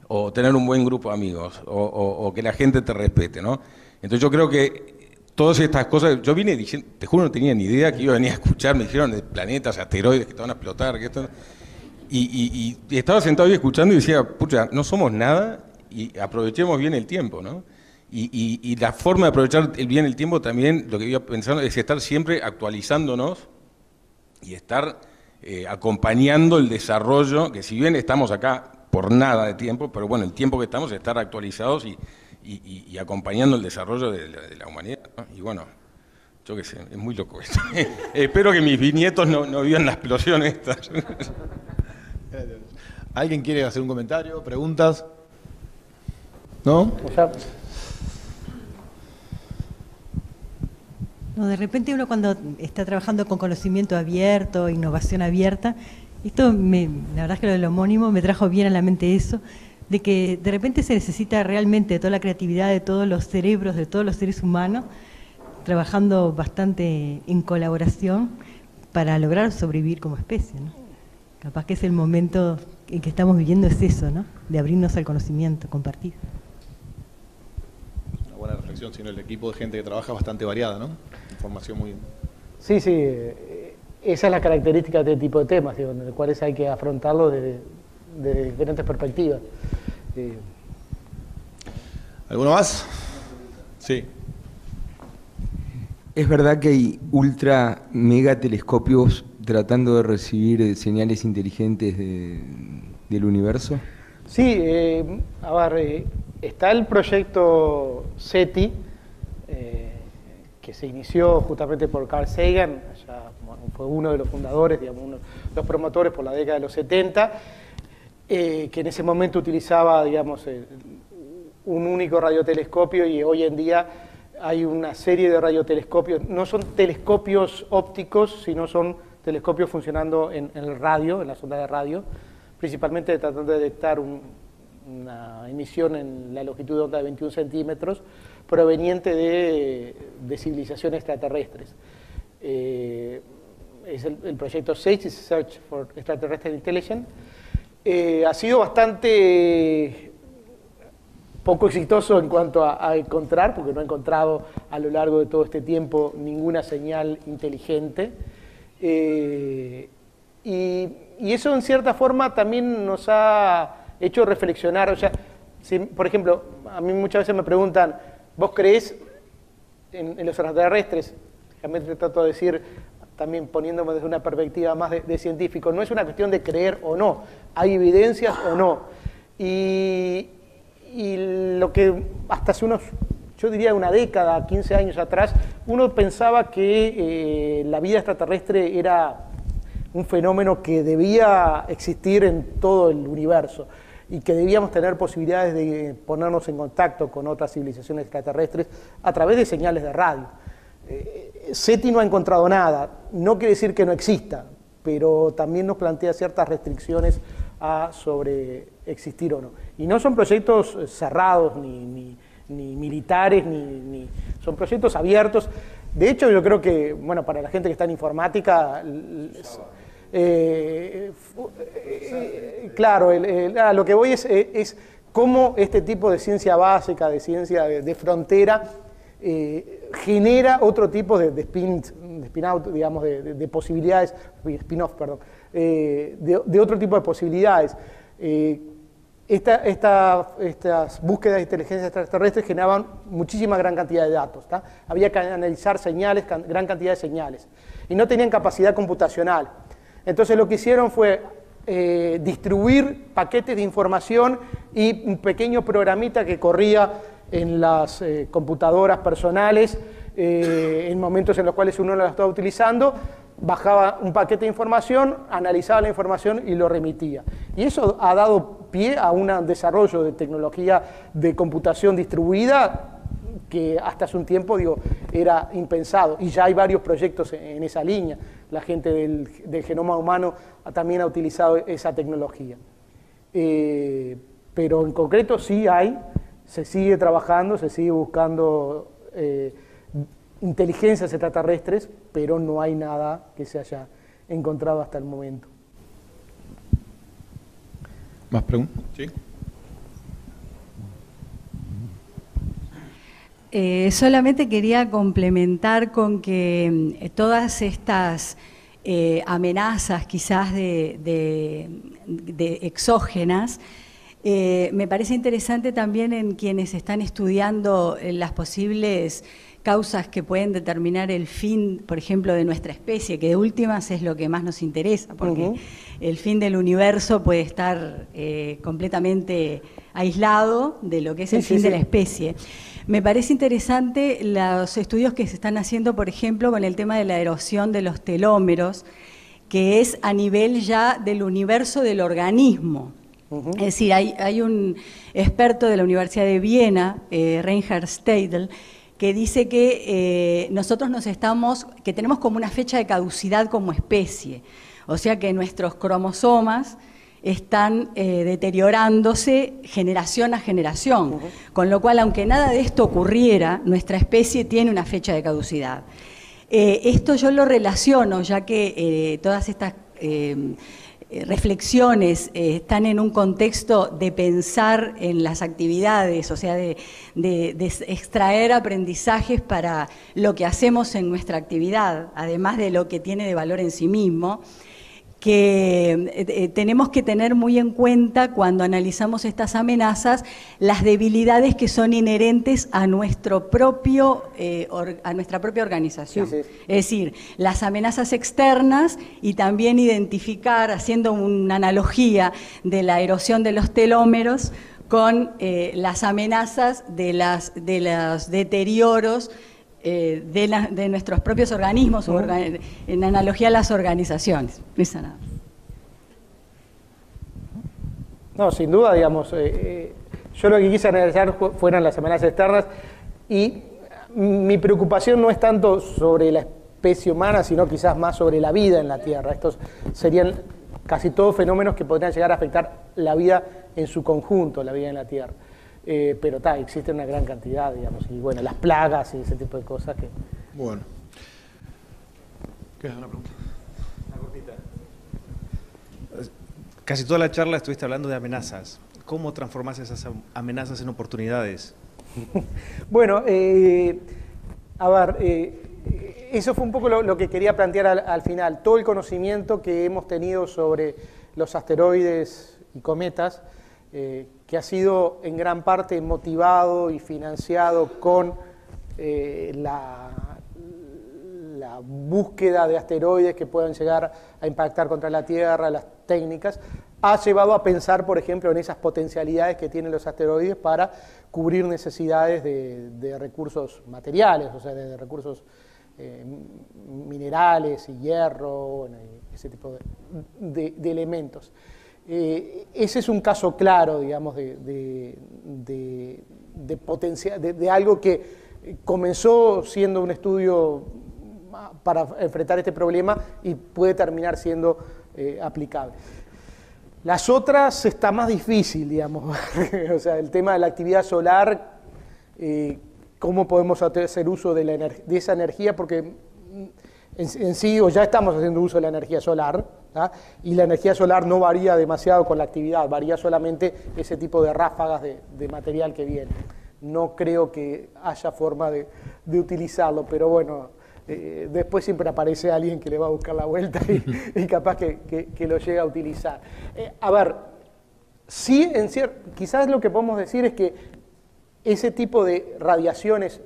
¿O tener un buen grupo de amigos? ¿O que la gente te respete, ¿no? Entonces yo creo que todas estas cosas, yo vine diciendo, te juro no tenía ni idea que iba a venir a escuchar, me dijeron de planetas, asteroides que te van a explotar, que esto... Y estaba sentado ahí escuchando y decía, pucha, no somos nada y aprovechemos bien el tiempo, ¿no? Y la forma de aprovechar bien el tiempo también, lo que iba pensando es estar siempre actualizándonos y estar acompañando el desarrollo, que si bien estamos acá por nada de tiempo, pero bueno, el tiempo que estamos es estar actualizados y acompañando el desarrollo de la humanidad, ¿no? Y bueno, yo qué sé, es muy loco esto. Espero que mis bisnietos no vivan la explosión esta. ¿Alguien quiere hacer un comentario? ¿Preguntas? ¿No? O sea, no, de repente uno cuando está trabajando con conocimiento abierto, innovación abierta, esto la verdad es que lo del homónimo me trajo bien a la mente eso, de que de repente se necesita realmente toda la creatividad de todos los cerebros, de todos los seres humanos, trabajando bastante en colaboración para lograr sobrevivir como especie, ¿no? Capaz que es el momento en que estamos viviendo, es eso, ¿no? De abrirnos al conocimiento compartido. Una buena reflexión, sino el equipo de gente que trabaja bastante variada, ¿no? Información muy... sí, esa es la característica de este tipo de temas, digo, en los cuales hay que afrontarlo de diferentes perspectivas. ¿Alguno más? Sí. ¿Es verdad que hay ultra mega telescopios tratando de recibir señales inteligentes del universo? Sí, a ver, está el proyecto SETI, que se inició justamente por Carl Sagan, fue uno de los fundadores, digamos, uno de los promotores por la década de los 70, que en ese momento utilizaba, digamos, un único radiotelescopio, y hoy en día hay una serie de radiotelescopios, no son telescopios ópticos, sino son telescopios funcionando en el radio, en la sonda de radio, principalmente tratando de detectar una emisión en la longitud de onda de 21 centímetros proveniente de civilizaciones extraterrestres. Es el proyecto SETI, Search for Extraterrestrial Intelligence. Ha sido bastante poco exitoso en cuanto a encontrar, porque no ha encontrado a lo largo de todo este tiempo ninguna señal inteligente. Y eso en cierta forma también nos ha hecho reflexionar. O sea, si, por ejemplo, a mí muchas veces me preguntan, ¿vos creés en los extraterrestres? Realmente trato de decir, también poniéndome desde una perspectiva más de científico, no es una cuestión de creer o no, hay evidencias o no. Y lo que hasta hace unos, yo diría una década, 15 años atrás, uno pensaba que la vida extraterrestre era un fenómeno que debía existir en todo el universo y que debíamos tener posibilidades de ponernos en contacto con otras civilizaciones extraterrestres a través de señales de radio. SETI no ha encontrado nada, no quiere decir que no exista, pero también nos plantea ciertas restricciones sobre existir o no. Y no son proyectos cerrados, ni militares, son proyectos abiertos. De hecho, yo creo que, bueno, para la gente que está en informática, claro, lo que voy es cómo este tipo de ciencia básica, de ciencia de frontera, genera otro tipo de spin-out, digamos, de posibilidades, spin-off, perdón, de otro tipo de posibilidades. Estas búsquedas de inteligencia extraterrestre generaban muchísima gran cantidad de datos, ¿tá? Había que analizar señales, gran cantidad de señales, y no tenían capacidad computacional. Entonces lo que hicieron fue distribuir paquetes de información y un pequeño programita que corría en las computadoras personales, en momentos en los cuales uno la estaba utilizando, bajaba un paquete de información, analizaba la información y lo remitía. Y eso ha dado pie a un desarrollo de tecnología de computación distribuida que hasta hace un tiempo, digo, era impensado. Y ya hay varios proyectos en esa línea. La gente del genoma humano también ha utilizado esa tecnología. Pero en concreto sí hay, se sigue trabajando, se sigue buscando inteligencias extraterrestres, pero no hay nada que se haya encontrado hasta el momento. ¿Más preguntas? Sí. Solamente quería complementar con que todas estas amenazas quizás de exógenas, me parece interesante también en quienes están estudiando las posibles causas que pueden determinar el fin, por ejemplo, de nuestra especie, que de últimas es lo que más nos interesa, porque el fin del universo puede estar completamente aislado de lo que es el fin de la especie. Me parece interesante los estudios que se están haciendo, por ejemplo, con el tema de la erosión de los telómeros, que es a nivel ya del universo del organismo. Es decir, hay un experto de la Universidad de Viena, Reinhard Steidl, que dice que nosotros que tenemos como una fecha de caducidad como especie, o sea que nuestros cromosomas están deteriorándose generación a generación, con lo cual, aunque nada de esto ocurriera, nuestra especie tiene una fecha de caducidad. Esto yo lo relaciono, ya que todas estas reflexiones están en un contexto de pensar en las actividades, o sea, de extraer aprendizajes para lo que hacemos en nuestra actividad, además de lo que tiene de valor en sí mismo, que tenemos que tener muy en cuenta cuando analizamos estas amenazas las debilidades que son inherentes a nuestra propia organización. Sí, sí. Es decir, las amenazas externas y también identificar, haciendo una analogía de la erosión de los telómeros con las amenazas de los deterioros de nuestros propios organismos, en analogía a las organizaciones. Esa nada. No, sin duda, digamos, yo lo que quise analizar fueron las amenazas externas y mi preocupación no es tanto sobre la especie humana, sino quizás más sobre la vida en la Tierra. Estos serían casi todos fenómenos que podrían llegar a afectar la vida en su conjunto, la vida en la Tierra. Pero existe una gran cantidad, digamos, y bueno, las plagas y ese tipo de cosas que... Bueno. ¿Qué es una pregunta? Una cortita. Casi toda la charla estuviste hablando de amenazas. ¿Cómo transformás esas amenazas en oportunidades? Bueno, a ver, eso fue un poco lo que quería plantear al final. Todo el conocimiento que hemos tenido sobre los asteroides y cometas, que ha sido en gran parte motivado y financiado con la búsqueda de asteroides que puedan llegar a impactar contra la Tierra, las técnicas, ha llevado a pensar, por ejemplo, en esas potencialidades que tienen los asteroides para cubrir necesidades de recursos materiales, o sea, de recursos minerales y hierro, bueno, y ese tipo de elementos. Ese es un caso claro, digamos, de algo que comenzó siendo un estudio para enfrentar este problema y puede terminar siendo aplicable. Las otras está más difícil, digamos, o sea, el tema de la actividad solar, cómo podemos hacer uso de esa energía, porque en sí ya estamos haciendo uso de la energía solar, ¿tá? Y la energía solar no varía demasiado con la actividad, varía solamente ese tipo de ráfagas de material que viene. No creo que haya forma de utilizarlo, pero bueno, después siempre aparece alguien que le va a buscar la vuelta y capaz que lo llega a utilizar. A ver, sí, quizás lo que podemos decir es que ese tipo de radiaciones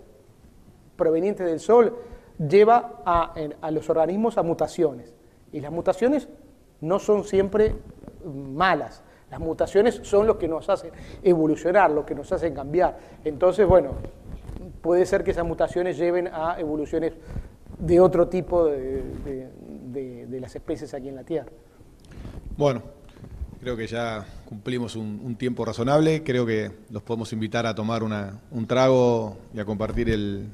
provenientes del Sol lleva a los organismos a mutaciones. Y las mutaciones no son siempre malas. Las mutaciones son lo que nos hacen evolucionar, lo que nos hacen cambiar. Entonces, bueno, puede ser que esas mutaciones lleven a evoluciones de otro tipo de las especies aquí en la Tierra. Bueno, creo que ya cumplimos un tiempo razonable. Creo que los podemos invitar a tomar un trago y a compartir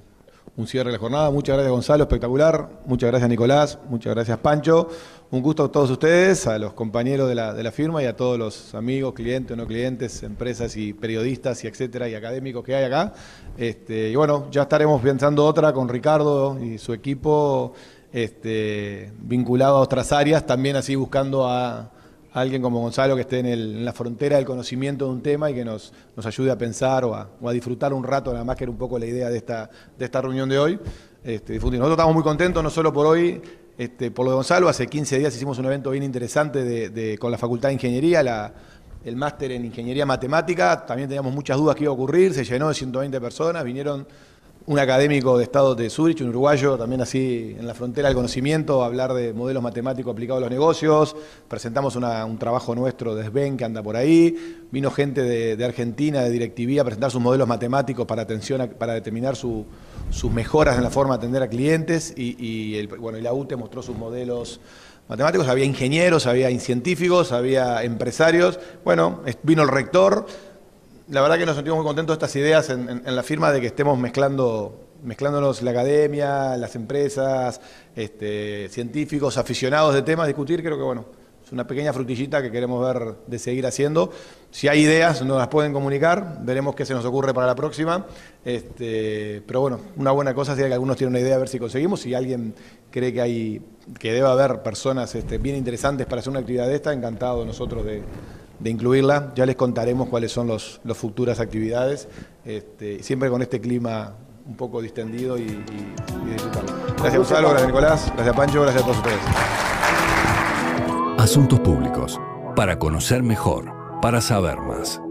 un cierre de la jornada. Muchas gracias, Gonzalo, espectacular. Muchas gracias, Nicolás. Muchas gracias, Pancho. Un gusto a todos ustedes, a los compañeros de la firma y a todos los amigos, clientes o no clientes, empresas y periodistas y etcétera y académicos que hay acá. Y bueno, ya estaremos pensando otra con Ricardo y su equipo vinculado a otras áreas, también así buscando a alguien como Gonzalo que esté en la frontera del conocimiento de un tema y que nos ayude a pensar o a disfrutar un rato, nada más que era un poco la idea de esta reunión de hoy. Nosotros estamos muy contentos, no solo por hoy, por lo de Gonzalo. Hace 15 días hicimos un evento bien interesante con la Facultad de Ingeniería, el máster en Ingeniería Matemática. También teníamos muchas dudas que iba a ocurrir, se llenó de 120 personas, vinieron un académico de Estado de Zurich, un uruguayo, también así en la frontera del conocimiento, a hablar de modelos matemáticos aplicados a los negocios. Presentamos un trabajo nuestro de SBEN que anda por ahí. Vino gente de Argentina, de DirecTV, a presentar sus modelos matemáticos para determinar sus mejoras en la forma de atender a clientes. Y la UTE mostró sus modelos matemáticos. Había ingenieros, había científicos, había empresarios. Bueno, vino el rector. La verdad que nos sentimos muy contentos de estas ideas en la firma, de que estemos mezclándonos la academia, las empresas, científicos, aficionados de temas, discutir. Creo que es una pequeña frutillita que queremos ver de seguir haciendo. Si hay ideas, nos las pueden comunicar, veremos qué se nos ocurre para la próxima. Pero bueno, una buena cosa sería que algunos tienen una idea, a ver si conseguimos. Si alguien cree que debe haber personas bien interesantes para hacer una actividad de esta, encantado nosotros de incluirla. Ya les contaremos cuáles son las futuras actividades, siempre con este clima un poco distendido y disfrutarlo. Gracias Gonzalo, gracias Nicolás, gracias Pancho, gracias a todos ustedes. Asuntos Públicos, para conocer mejor, para saber más.